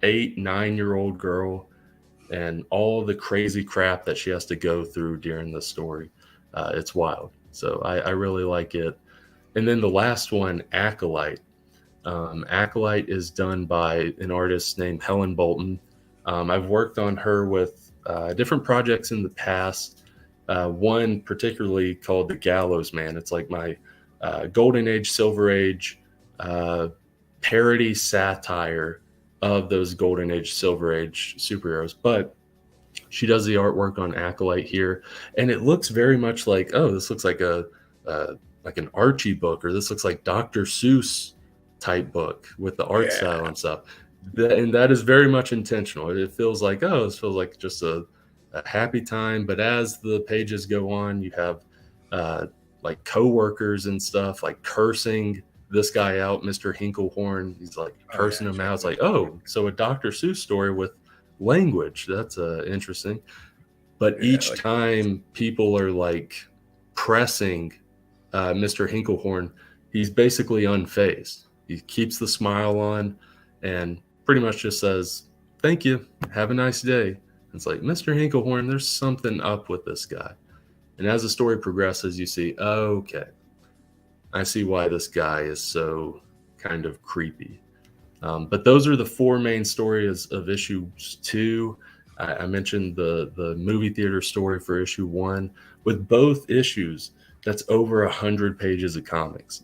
8-9-year-old girl and all the crazy crap that she has to go through during the story. It's wild. So I really like it. And then the last one, Acolyte. Acolyte is done by an artist named Helen Bolton. I've worked on her with different projects in the past. One particularly called The Gallows Man. It's like my Golden Age, Silver Age parody satire of those Golden Age, Silver Age superheroes. But she does the artwork on Acolyte here, and it looks very much like, this looks like like an Archie book, or this looks like Dr. Seuss type book with the art style and stuff. And that is very much intentional. It feels like, this feels like just a happy time. But as the pages go on, you have like coworkers and stuff like cursing this guy out, Mr. Hinklehorn. He's like cursing him out. It's like, so a Dr. Seuss story with language. That's interesting. But each time people are like pressing Mr. Hinklehorn, he's basically unfazed. He keeps the smile on and pretty much just says, "Thank you. Have a nice day." It's like, Mr. Hinklehorn, there's something up with this guy. And as the story progresses, you see, okay, I see why this guy is so kind of creepy. But those are the four main stories of issue 2. I mentioned the movie theater story for issue 1. With both issues, that's over 100 pages of comics.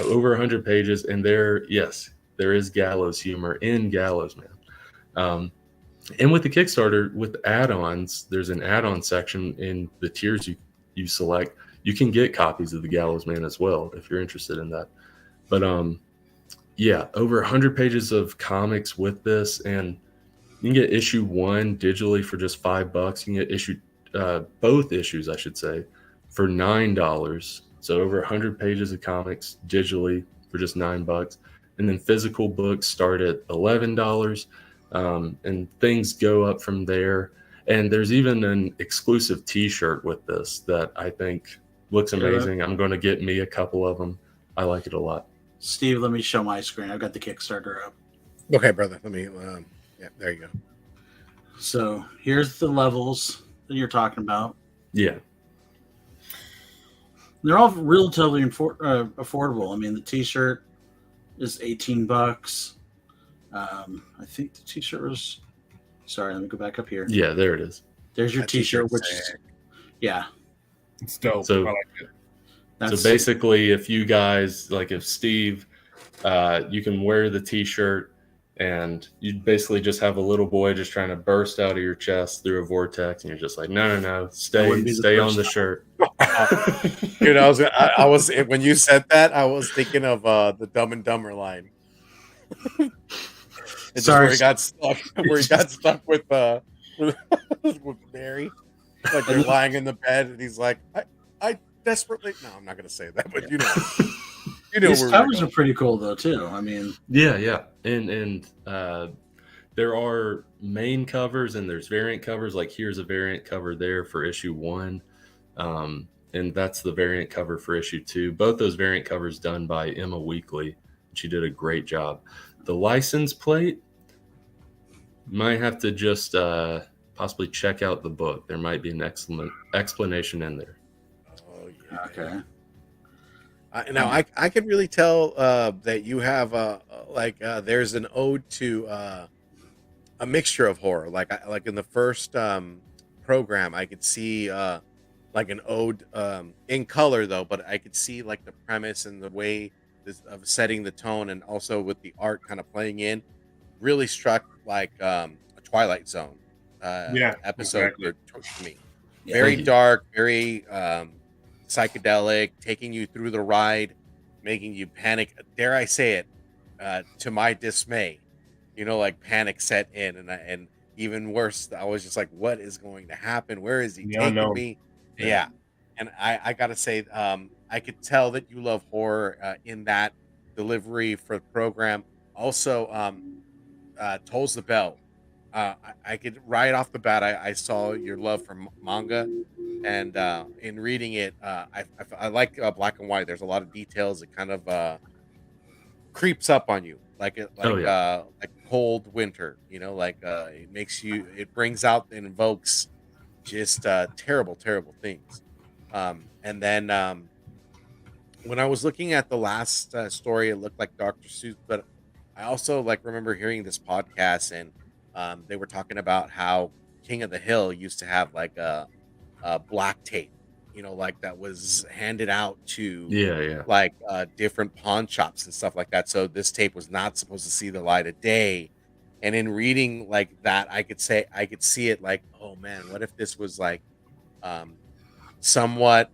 Over 100 pages, and there is gallows humor in Gallows Man. And with the Kickstarter, with add-ons, there's an add-on section in the tiers you select. You can get copies of the Gallows Man as well if you're interested in that. But over 100 pages of comics with this, and you can get issue 1 digitally for just $5. You can get both issues, I should say, for $9. So over 100 pages of comics digitally for just $9, and then physical books start at $11. And things go up from there. And there's even an exclusive T-shirt with this that I think looks amazing. I'm going to get me a couple of them. I like it a lot. Steve, let me show my screen. I've got the Kickstarter up. Okay, brother. Let me. There you go. So here's the levels that you're talking about. Yeah. They're all relatively affordable. I mean, the T-shirt is $18. I think the T-shirt was. Sorry, let me go back up here. Yeah, there it is. There's your T-shirt, which is, it's dope. So, I like it. So basically, if you guys if Steve, you can wear the T-shirt, and you basically just have a little boy just trying to burst out of your chest through a vortex, and you're just like, no, stay on the shirt. Dude, I was when you said that, I was thinking of the Dumb and Dumber line. It's Sorry, where he got stuck with Mary. Like they're lying in the bed, and he's like, I desperately. No, I'm not going to say that, but you know, these covers are pretty cool though too. I mean, yeah, and there are main covers and there's variant covers. Like here's a variant cover there for issue 1, and that's the variant cover for issue 2. Both those variant covers done by Emma Weekly. She did a great job. The license plate, might have to just possibly check out the book. There might be an excellent explanation in there. Oh yeah. Okay. Now I can really tell that you have there's an ode to a mixture of horror. Like in the first program, I could see like an ode in color though, but I could see like the premise and the way of setting the tone, and also with the art kind of playing in, really struck like a Twilight Zone episode to me. Yeah, Very dark, very psychedelic, taking you through the ride, making you panic. Dare I say it? To my dismay, like panic set in, and even worse, I was just like, "What is going to happen? Where is he taking me?" Yeah, and I gotta say, I could tell that you love horror in that delivery for the program. Also, Tolls the Bell. I could right off the bat, I saw your love for manga, and in reading it, I like black and white. There's a lot of details. It kind of creeps up on you, like cold winter. It makes you. It brings out and invokes just terrible things. And then when I was looking at the last story, it looked like Dr. Seuss, but I also remember hearing this podcast, and they were talking about how King of the Hill used to have a black tape, that was handed out to different pawn shops and stuff like that. So this tape was not supposed to see the light of day. And in reading that, I could see it oh man, what if this was somewhat,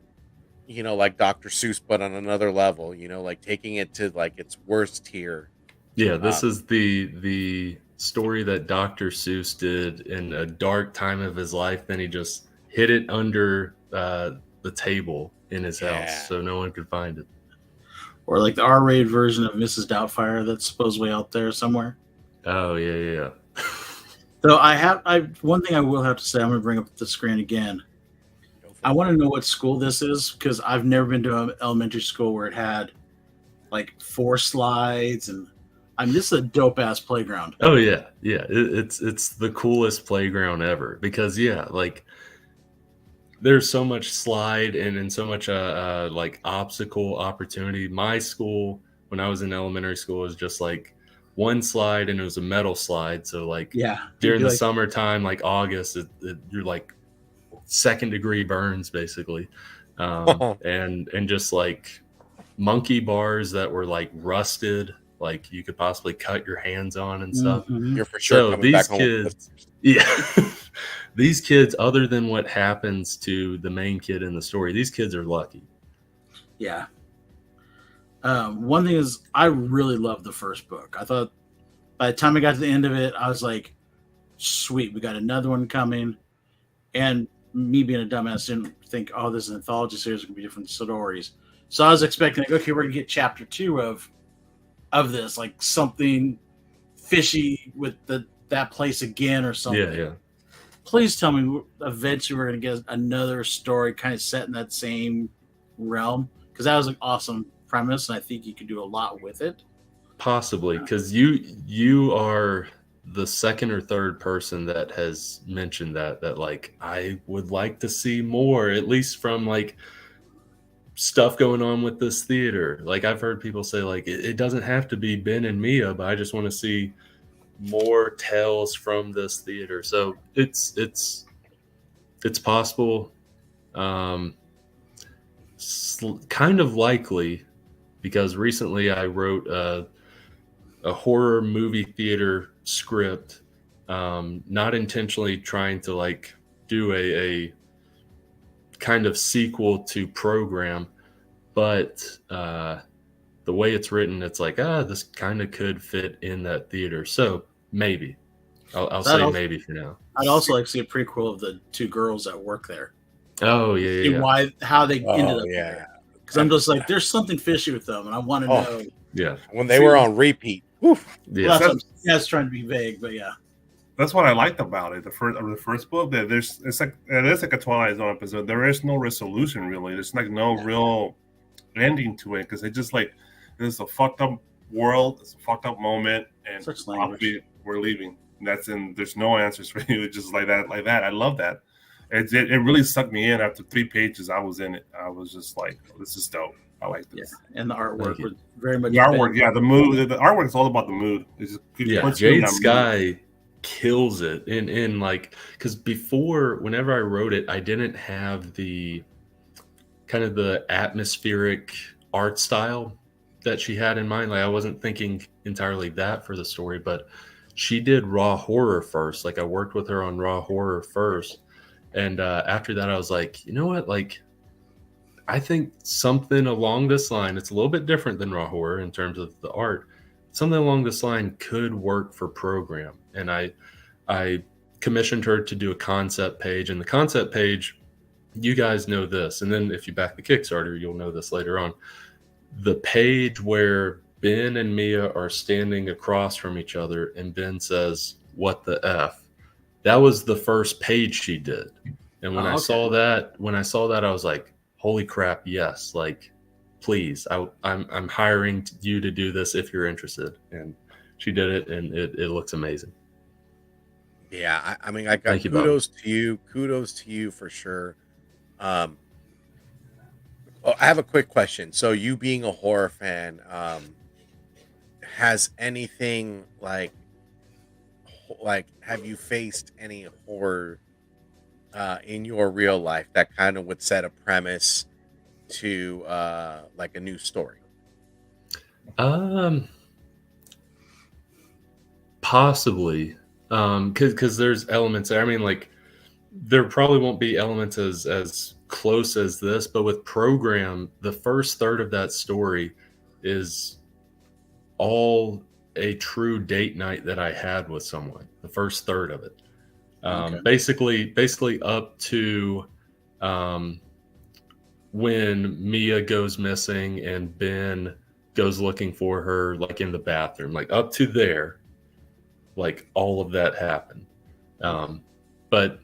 like Dr. Seuss, but on another level, taking it to its worst tier. Yeah, this is the story that Dr. Seuss did in a dark time of his life. Then he just hid it under the table in his house so no one could find it. Or the R-rated version of Mrs. Doubtfire that's supposedly out there somewhere. Oh, yeah. So one thing I will have to say, I'm going to bring up the screen again. I want to know what school this is, because I've never been to an elementary school where it had like 4 slides, and I mean, this is a dope ass playground. Oh yeah, yeah. It's the coolest playground ever because like there's so much slide and so much like obstacle opportunity. My school when I was in elementary school was just like one slide and it was a metal slide. So like during the summertime, like August, you're like 2nd degree burns basically, and just like monkey bars that were like rusted, like you could possibly cut your hands on and stuff. You're for sure coming back home. Kids, these kids, other than what happens to the main kid in the story, these kids are lucky. Yeah. One thing is, I really loved the first book. I thought by the time I got to the end of it, I was like, sweet, we got another one coming. And me being a dumbass didn't think, oh, this is an anthology series, going to be different stories. So I was expecting, like, okay, we're going to get chapter 2 of this, like something fishy with that place again or something. Yeah. Please tell me eventually we're going to get another story kind of set in that same realm, because that was an awesome premise, and I think you could do a lot with it. Possibly, because you are the 2nd or 3rd person that has mentioned that like I would like to see more, at least from like stuff going on with this theater. Like I've heard people say like it doesn't have to be Ben and Mia, but I just want to see more tales from this theater. So it's possible, kind of likely, because recently I wrote a horror movie theater script, not intentionally trying to like do a kind of sequel to Program, but the way it's written, it's like, this kind of could fit in that theater. So maybe I'll say maybe for now. I'd also like to see a prequel of the 2 girls that work there. Oh yeah. How they ended up there. Because I'm just like, there's something fishy with them, and I want to know. Yeah. When they were on repeat. Oof. Yeah. Well, that's trying to be vague, but yeah. That's what I liked about it. The first book, that it's like a Twilight Zone episode. There is no resolution really. There's like no real ending to it, because it just like, this is a fucked up world. It's a fucked up moment, and probably we're leaving. There's no answers for you. It's just like that. I love that. It really sucked me in. After 3 pages, I was in it. I was just like, this is dope. I like this. Yeah. And the artwork was very much. The artwork, the mood. The artwork is all about the mood. Jade Sky kills it in like, because before, whenever I wrote it, I didn't have the kind of the atmospheric art style that she had in mind. Like I wasn't thinking entirely that for the story, but she did raw horror first. Like I worked with her on raw horror first, and after that I was like, you know what, like I think something along this line, it's a little bit different than raw horror in terms of the art, something along this line could work for Program. And I commissioned her to do a concept page, and the concept page, you guys know this, and then if you back the Kickstarter, you'll know this later on. The page where Ben and Mia are standing across from each other and Ben says, "What the F?" That was the first page she did. And when I saw that, I was like, holy crap, yes. Like, please, I'm hiring you to do this if you're interested. And she did it, and it looks amazing. Yeah, I mean, I got kudos to you. Kudos to you for sure. I have a quick question. So you being a horror fan, has anything like have you faced any horror in your real life that kind of would set a premise to like a new story? Possibly, because there's elements there. I mean, like there probably won't be elements as close as this, but with Program, the first third of that story is all a true date night that I had with someone. The first third of it, basically up to when Mia goes missing and Ben goes looking for her, like in the bathroom, like up to there, like all of that happened. But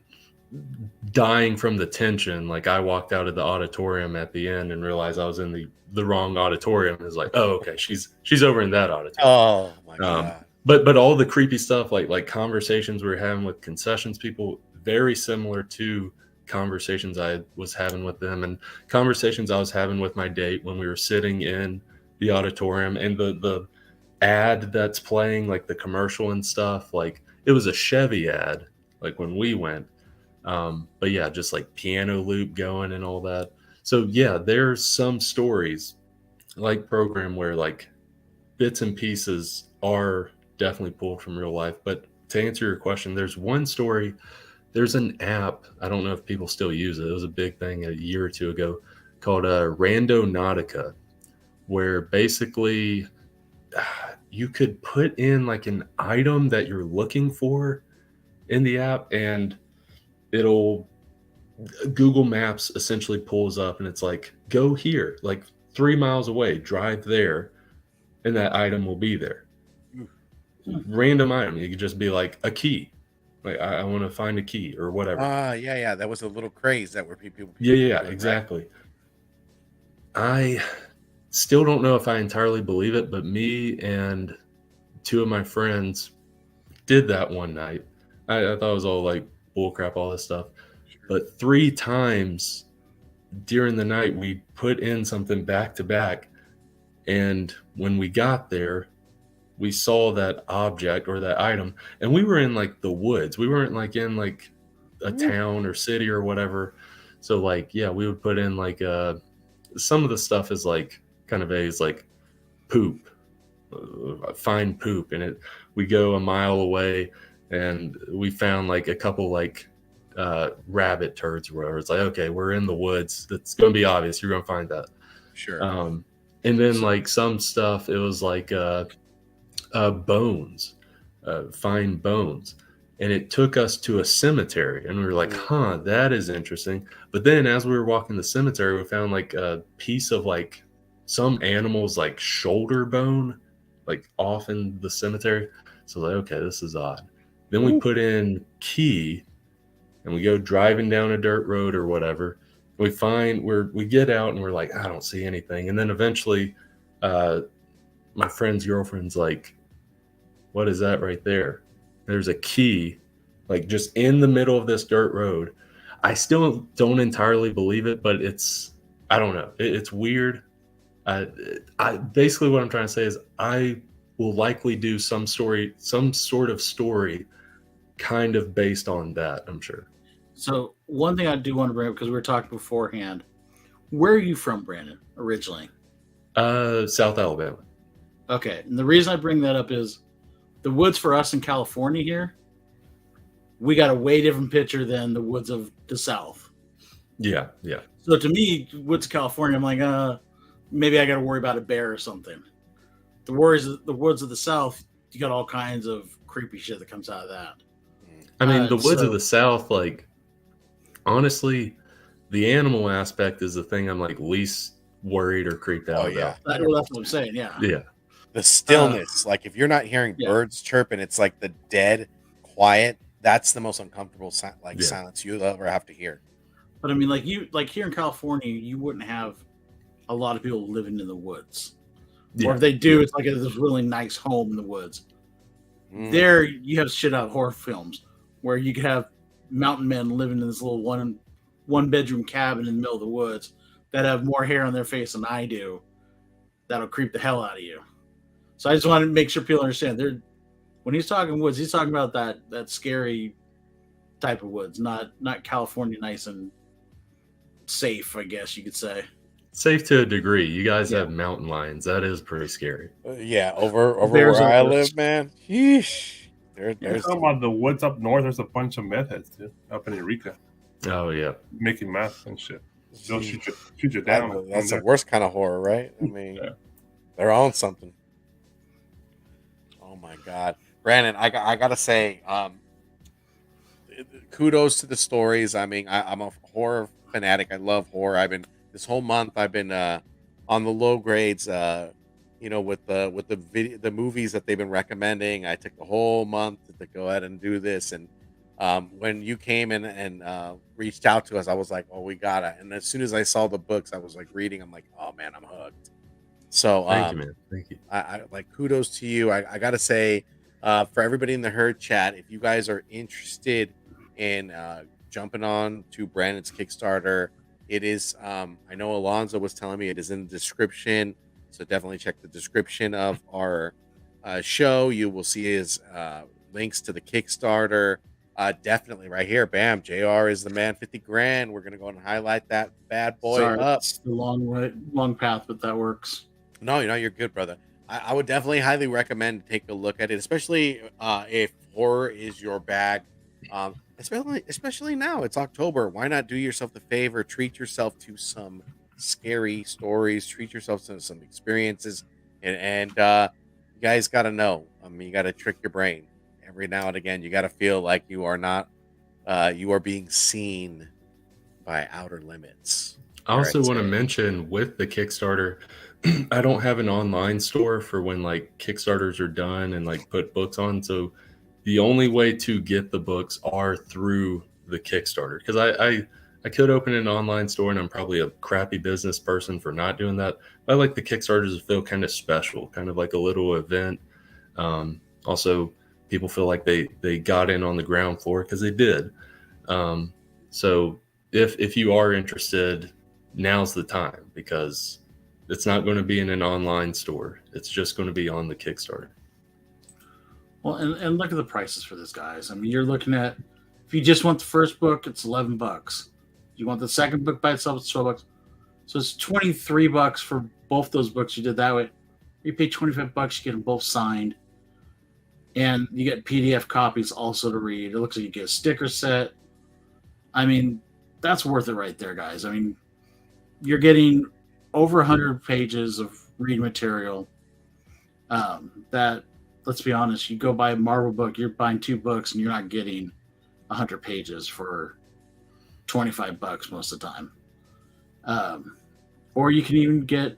dying from the tension. Like I walked out of the auditorium at the end and realized I was in the wrong auditorium. It's like, oh, okay, she's over in that auditorium. Oh my God. But all the creepy stuff, like conversations we were having with concessions people, very similar to conversations I was having with them, and conversations I was having with my date when we were sitting in the auditorium, and the ad that's playing, like the commercial and stuff, like it was a Chevy ad, like when we went. But yeah, just like piano loop going and all that. So yeah, there's some stories like Program where like bits and pieces are definitely pulled from real life. But to answer your question, there's one story. There's an app. I don't know if people still use it. It was a big thing a year or two ago called Randonautica, where basically you could put in like an item that you're looking for in the app, and it'll Google Maps essentially pulls up and it's like, go here, like 3 miles away, drive there, and that item will be there. Random item. You could just be like a key. Like I want to find a key or whatever. Yeah. That was a little craze that were people Yeah, exactly. I still don't know if I entirely believe it, but me and two of my friends did that one night. I thought it was all like bullcrap, all this stuff. But 3 times during the night, we put in something back to back. And when we got there, we saw that object or that item, and we were in like the woods. We weren't like in like a town or city or whatever. So like, yeah, we would put in like some of the stuff is like kind of vague, like poop, find poop. And we go a mile away and we found like a couple like rabbit turds or whatever. It's like, okay, we're in the woods. That's going to be obvious. You're going to find that. Sure. And then like some stuff, it was like bones, find bones. And it took us to a cemetery, and we were like, huh, that is interesting. But then as we were walking the cemetery, we found like a piece of like some animal's like shoulder bone, like off in the cemetery. So like, okay, this is odd. Then we put in key, and we go driving down a dirt road or whatever. We get out and we're like, I don't see anything. And then eventually my friend's girlfriend's like, what is that right there? There's a key, like just in the middle of this dirt road. I still don't entirely believe it, but I don't know. It's weird. I basically what I'm trying to say is I will likely do some sort of story kind of based on that, I'm sure. So one thing I do want to bring up, because we were talking beforehand, where are you from, Brandon, originally? South Alabama. Okay. And the reason I bring that up is the woods for us in California here, we got a way different picture than the woods of the South. Yeah. So to me, woods of California, I'm like, maybe I got to worry about a bear or something. The woods of the South, you got all kinds of creepy shit that comes out of that. I mean, the woods of the South, like, honestly, the animal aspect is the thing I'm like least worried or creeped out about. That's what I'm saying. Yeah. The stillness, like if you're not hearing birds chirping, it's like the dead quiet. That's the most uncomfortable silence you'll ever have to hear. But I mean, like here in California, you wouldn't have a lot of people living in the woods, or if they do, it's like this really nice home in the woods. There, you have shit out of horror films where you could have mountain men living in this little one bedroom cabin in the middle of the woods that have more hair on their face than I do. That'll creep the hell out of you. So I just want to make sure people understand. When he's talking woods, he's talking about that scary type of woods, not California nice and safe, I guess you could say. Safe to a degree. You guys have mountain lions. That is pretty scary. Over where I live, man. Yeesh. There's talking about the woods up north. There's a bunch of meth heads too, up in Eureka. Oh yeah, making meth and shit. They'll shoot you down. That's the worst kind of horror, right? I mean, they're on something. Oh my God, Brandon, I gotta say, kudos to the stories. I mean, I'm a horror fanatic. I love horror. This whole month I've been on the low grades. With the movies that they've been recommending. I took the whole month to go ahead and do this, and When you came in and reached out to us, I was like, "Oh, we gotta." And as soon as I saw the books, I was like reading. I'm like, "Oh man, I'm hooked." So, Thank you, man. Thank you. I like kudos to you. I gotta say, for everybody in the herd chat, if you guys are interested in jumping on to Brandon's Kickstarter, it is. I know Alonzo was telling me it is in the description, so definitely check the description of our show. You will see his links to the Kickstarter. Definitely right here. Bam, JR is the man. 50 grand. We're gonna go and highlight that bad boy Sorry, up. it's the long path, but that works. No, you're good, brother. I would definitely highly recommend take a look at it, especially if horror is your bag. Especially now it's October. Why not do yourself the favor, treat yourself to some scary stories, treat yourself to some experiences, and you guys got to know. I mean, you got to trick your brain every now and again. You got to feel like you are not, you are being seen by outer limits. I also want to mention with the Kickstarter, I don't have an online store for when like Kickstarters are done and like put books on. So the only way to get the books are through the Kickstarter, because I could open an online store and I'm probably a crappy business person for not doing that. I like the Kickstarters to feel kind of special, kind of like a little event. Also, people feel like they got in on the ground floor because they did. So if you are interested, now's the time, because it's not going to be in an online store. It's just going to be on the Kickstarter. Well, and look at the prices for this, guys. I mean, you're looking at, if you just want the first book, it's $11. You want the second book by itself, it's $12. So it's $23 for both those books you did that way. You pay $25, you get them both signed. And you get PDF copies also to read. It looks like you get a sticker set. I mean, that's worth it right there, guys. I mean, you're getting over 100 pages of read material. That, let's be honest, you go buy a Marvel book, you're buying 2 books, and you're not getting 100 pages for $25 most of the time. Or you can even get,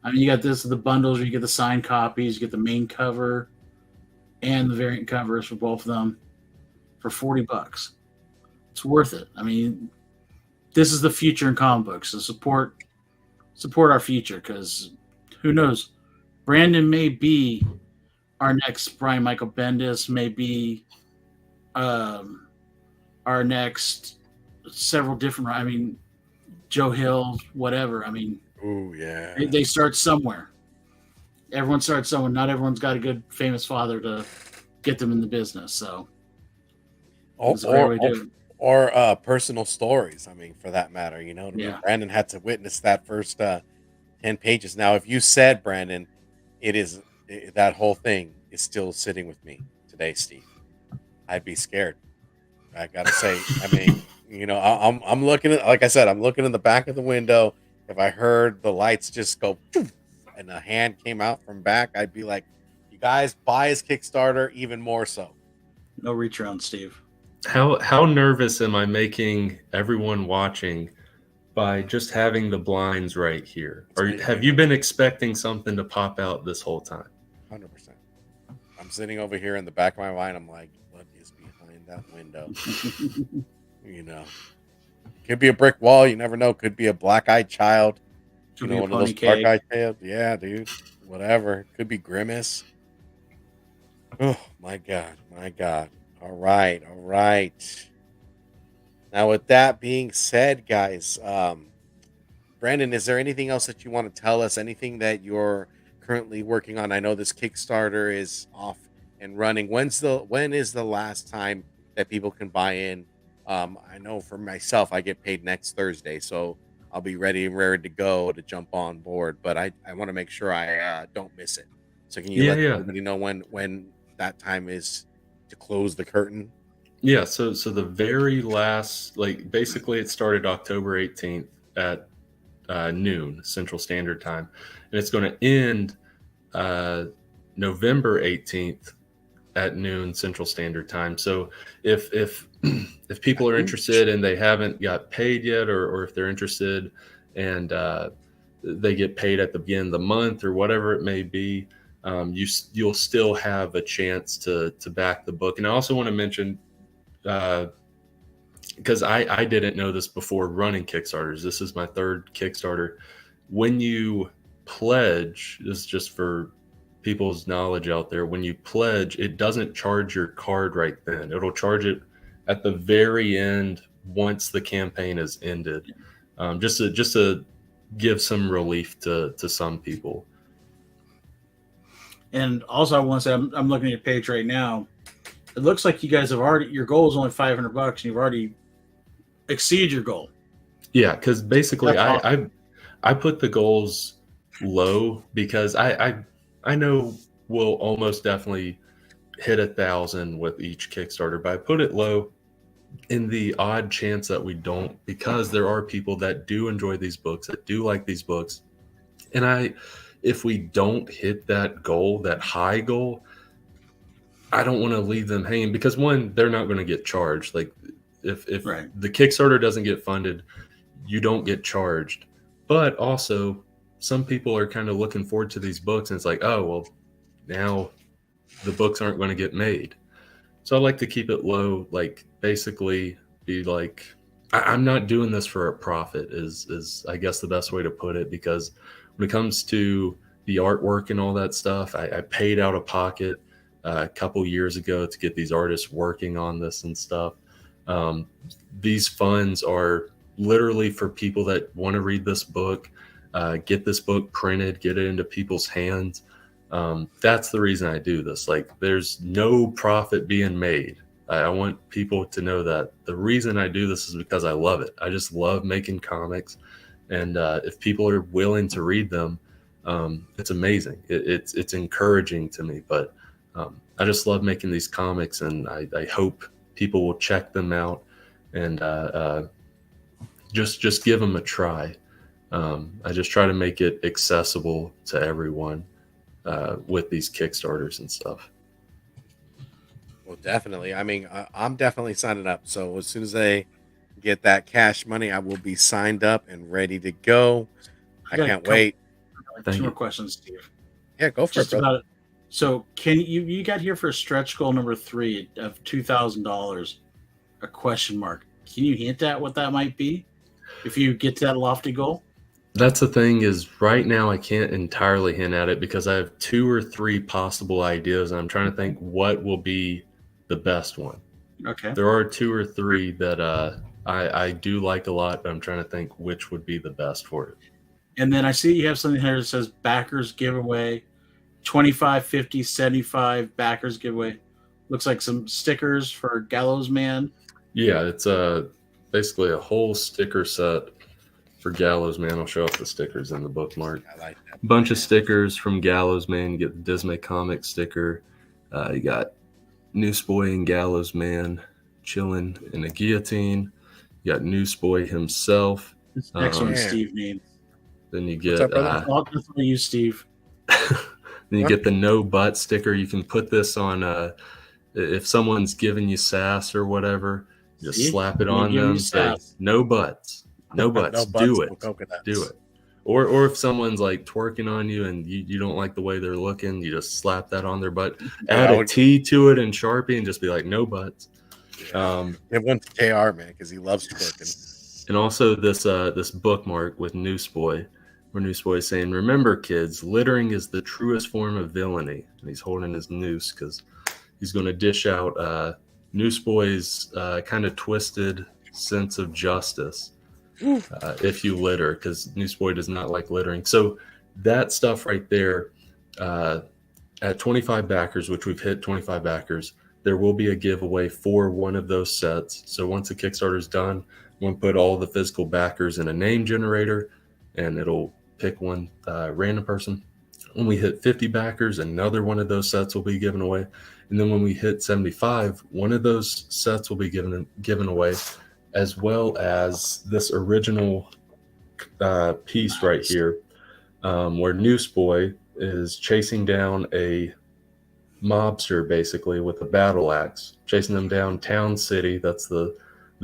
I mean, you got the bundles where you get the signed copies, you get the main cover and the variant covers for both of them for $40. It's worth it. I mean, this is the future in comic books. So support our future, because who knows? Brandon may be our next Brian Michael Bendis, may be our next several different. I mean, Joe Hill, whatever. I mean, oh yeah, they start somewhere. Everyone starts somewhere. Not everyone's got a good famous father to get them in the business. So, or personal stories. I mean, for that matter, you know what I mean? Yeah. Brandon had to witness that first 10 pages. Now, if you said, Brandon, that whole thing is still sitting with me today, Steve, I'd be scared. I gotta say, I mean, you know, I'm looking at, like I said, I'm looking in the back of the window. If I heard the lights just go poof, and a hand came out from back, I'd be like, you guys buy his Kickstarter, even more so. No reach around, Steve. How nervous am I making everyone watching by just having the blinds right here? Or have you been expecting something to pop out this whole time? 100%. I'm sitting over here in the back of my mind. I'm like, what is behind that window? You know, could be a brick wall. You never know. Could be a black-eyed child. Could you know, one of those dark-eyed child. Yeah, dude. Whatever. Could be Grimace. Oh my God. My God. All right. Now, with that being said, guys, Brandon, is there anything else that you want to tell us? Anything that you're currently working on? I know this Kickstarter is off and running. When is the last time that people can buy in? I know for myself, I get paid next Thursday, so I'll be ready and raring to go to jump on board. But I want to make sure I don't miss it. So can you let everybody know when that time is to close the curtain? Yeah, so the very last, like, basically it started October 18th at noon Central Standard Time, and it's going to end November 18th at noon Central Standard Time. So if people are interested and they haven't got paid yet, or if they're interested and they get paid at the beginning of the month or whatever it may be, you'll still have a chance to back the book. And I also want to mention, because I didn't know this before running Kickstarters. This is my third Kickstarter. When you pledge, this is just for people's knowledge out there, when you pledge, it doesn't charge your card right then. It'll charge it at the very end once the campaign is ended, just to give some relief to some people. And also, I want to say, I'm looking at your page right now. It looks like you guys have already, your goal is only $500, and you've already exceeded your goal. Yeah, because basically, Awesome. I put the goals low because I know we'll almost definitely hit 1,000 with each Kickstarter, but I put it low in the odd chance that we don't, because there are people that do enjoy these books, that do like these books, and if we don't hit that goal, that high goal, I don't want to leave them hanging, because one, they're not going to get charged. Like if Right. the Kickstarter doesn't get funded, you don't get charged. But also, some people are kind of looking forward to these books, and it's like, oh, well, now the books aren't going to get made. So I like to keep it low, like basically be like, I'm not doing this for a profit is I guess the best way to put it, because when it comes to the artwork and all that stuff, I paid out of pocket a couple years ago to get these artists working on this and stuff. These funds are literally for people that want to read this book, get this book printed, get it into people's hands. That's the reason I do this. Like, there's no profit being made. I want people to know that the reason I do this is because I love it. I just love making comics. And if people are willing to read them, it's amazing. It's encouraging to me. But I just love making these comics, and I hope people will check them out and just give them a try. I just try to make it accessible to everyone with these Kickstarters and stuff. Well, definitely. I mean, I'm definitely signing up. So as soon as they get that cash money, I will be signed up and ready to go. I can't wait. Two more questions, Steve. Yeah, go for Just it, about it. So can you got here for stretch goal number 3 of $2,000, a question mark. Can you hint at what that might be if you get to that lofty goal? That's the thing, is right now I can't entirely hint at it because I have 2 or 3 possible ideas, and I'm trying to think what will be the best one. Okay. There are 2 or 3 that I do like a lot, but I'm trying to think which would be the best for it. And then I see you have something here that says backers giveaway, 25, 50, 75 backers giveaway. Looks like some stickers for Gallows Man. Yeah, it's basically a whole sticker set for Gallows Man. I'll show off the stickers in the bookmark. I like that. Bunch of stickers from Gallows Man. You get the Disney comic sticker. You got Newsboy and Gallows Man chilling in a guillotine. You got Newsboy himself. This next one, Yeah. Steve named. Then you get What's up, brother? I'll definitely use Steve. then you get the no butt sticker. You can put this on if someone's giving you sass or whatever, just See? slap it When on you give them. me Say sass. no butts. No butts. No butts, Do no it. coconuts. Do it. Or if someone's like twerking on you and you don't like the way they're looking, you just slap that on their butt. Add a T to it and Sharpie and just be like, no butts. Give one to JR, man, because he loves twerking. And also this bookmark with Newsboy, where Newsboy is saying, remember, kids, littering is the truest form of villainy. And he's holding his noose because he's going to dish out Newsboy's kind of twisted sense of justice. If you litter, because Newsboy does not like littering. So that stuff right there, at 25 backers, which we've hit 25 backers, there will be a giveaway for one of those sets. So once the Kickstarter is done, we'll put all the physical backers in a name generator, and it'll pick one random person. When we hit 50 backers, another one of those sets will be given away. And then when we hit 75, one of those sets will be given away, as well as this original piece right here, where Newsboy is chasing down a mobster, basically, with a battle axe, chasing them down Town City. That's the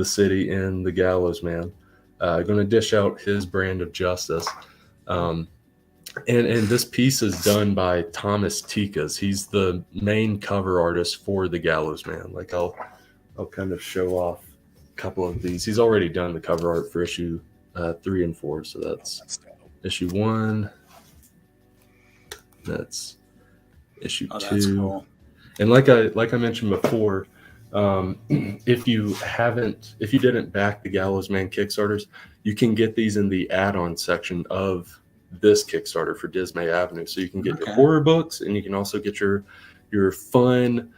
city in the Gallows Man. Going to dish out his brand of justice. And this piece is done by Thomas Tikas. He's the main cover artist for the Gallows Man. Like, I'll I'll kind of show off a couple of these. He's already done the cover art for issue 3 and 4, so that's issue 1. That's issue 2. That's cool. And like I mentioned before, if you didn't back the Gallows Man Kickstarters, you can get these in the add-on section of this Kickstarter for Dismay Avenue. So you can get your horror books, and you can also get your fun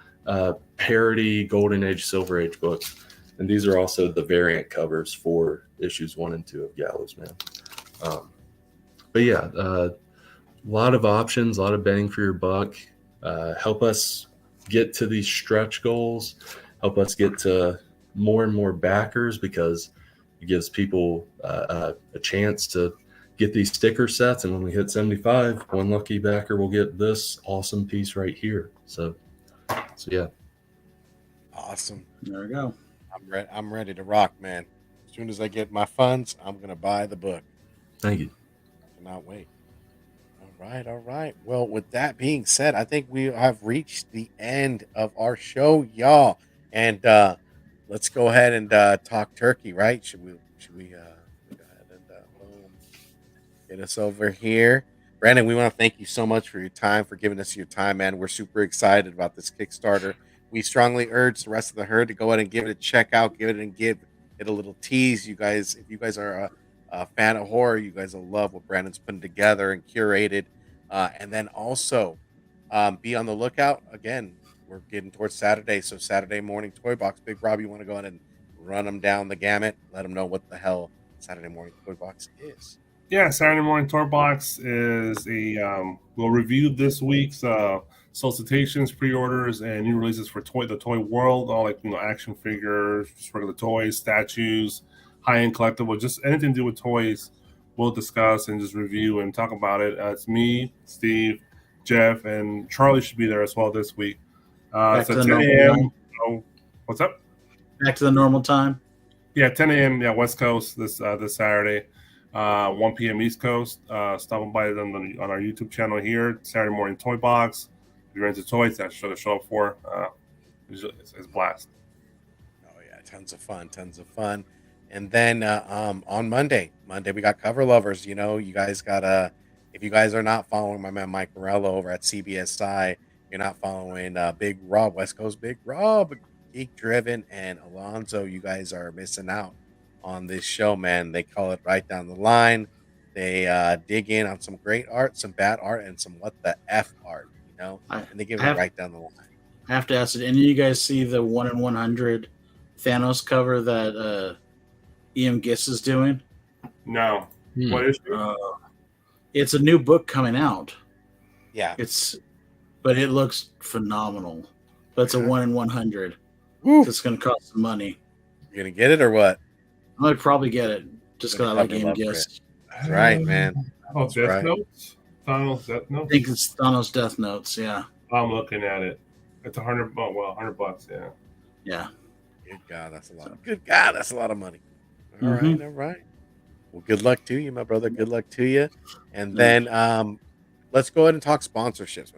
parody Golden Age, Silver Age books. And these are also the variant covers for issues 1 and 2 of Gallows Man. But yeah, a lot of options, a lot of bang for your buck. Help us get to these stretch goals. Help us get to more and more backers, because it gives people a chance to get these sticker sets. And when we hit 75, one lucky backer will get this awesome piece right here. So yeah. Awesome. There we go. I'm ready to rock, man. As soon as I get my funds, I'm gonna buy the book. Thank you. I cannot wait. All right. Well, with that being said, I think we have reached the end of our show, y'all. And let's go ahead and talk turkey, right? Should we go ahead and boom, get us over here? Brandon, we want to thank you so much for your time, for giving us your time, man. We're super excited about this Kickstarter. We strongly urge the rest of the herd to go ahead and give it a check out, give it a little tease. You guys, if you guys are a fan of horror, you guys will love what Brandon's putting together and curated. And then also be on the lookout. Again, we're getting towards Saturday, so Saturday morning toy box. Big Rob, you want to go ahead and run them down the gamut, let them know what the hell Saturday morning toy box is. Yeah, Saturday morning toy box is we'll review this week's solicitations, pre-orders, and new releases for the toy world. All action figures, just regular toys, statues, high-end collectible, just anything to do with toys. We'll discuss and just review and talk about it. It's me, Steve, Jeff, and Charlie should be there as well this week. So 10 a.m. Oh, what's up? Back to the normal time. Yeah, 10 a.m. Yeah, West Coast this Saturday. 1 p.m. East Coast. Stopping by on our YouTube channel here. Saturday morning toy box. If you're into toys, that's show to show up for. It's a blast. Oh yeah, tons of fun. And then on Monday we got Cover Lovers. You guys gotta, if you guys are not following my man Mike Morello over at CBSI, you're not following Big Rob, West Coast Big Rob, Geek Driven, and Alonzo, you guys are missing out on this show, man. They call it right down the line. They dig in on some great art, some bad art, and some what the F art, and they give it right down the line. I have to ask, did any of you guys see the 1 in 100 Thanos cover that E.M. Giss is doing? No. What is it? It's a new book coming out. Yeah. But it looks phenomenal. But it's a 1 in 100. So it's going to cost some money. You going to get it or what? I might probably get it just because I like E.M. Giss. That's right, man. Oh, Death Notes? Thanos Death Notes? I think it's Thanos Death Notes, yeah. I'm looking at it. It's $100, yeah. Yeah. Good God, that's a lot. Good God, that's a lot of money. All right. Well, good luck to you, my brother. Good luck to you. And then let's go ahead and talk sponsorships,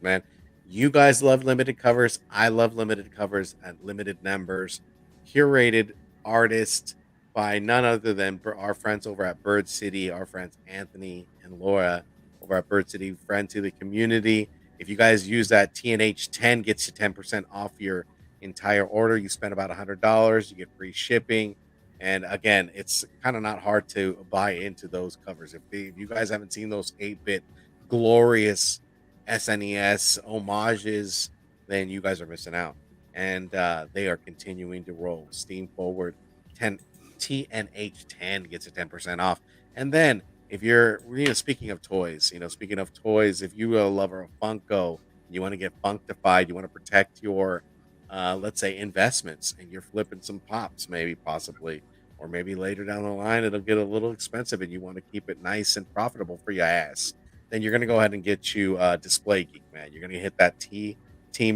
man. You guys love limited covers. I love limited covers and limited numbers. Curated artists by none other than our friends over at Bird City, our friends Anthony and Laura over at Bird City, friend to the community. If you guys use that TNH10, gets you 10% off your entire order. You spend about $100, you get free shipping, and again, it's kind of not hard to buy into those covers. If you guys haven't seen those 8-bit glorious SNES homages, then you guys are missing out. And they are continuing to roll steam forward. TNH10 gets a 10% off. And then if you're speaking of toys, if you are a lover of Funko, you want to get functified, you want to protect your let's say investments, and you're flipping some pops, possibly, or maybe later down the line it'll get a little expensive and you want to keep it nice and profitable for your ass, then you're going to go ahead and get you Display Geek, man. You're going to hit that Team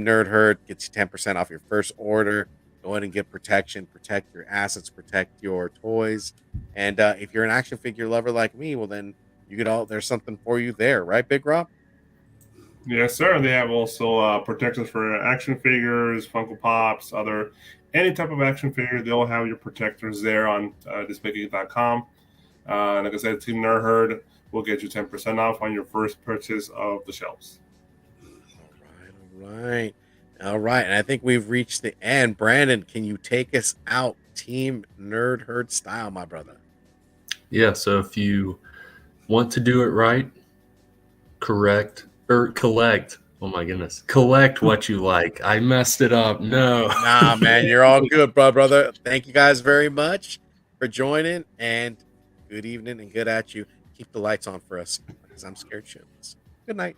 Nerd Herd, gets you 10% off your first order. Go ahead and get protection, protect your assets, protect your toys. And if you're an action figure lover like me, well then you get there's something for you there, right, Big Rob? Yes, sir. They have also protectors for action figures, Funko Pops, any type of action figure. They'll have your protectors there on DisplayGeek.com. Like I said, Team Nerd Herd will get you 10% off on your first purchase of the shelves. All right. And I think we've reached the end. Brandon, can you take us out Team Nerd Herd style, my brother? Yeah, so if you want to do it right, collect. Oh my goodness. Collect what you like. I messed it up. No. Nah, man, you're all good, brother. Thank you guys very much for joining, and good evening and good at you. Keep the lights on for us because I'm scared shitless. Good night.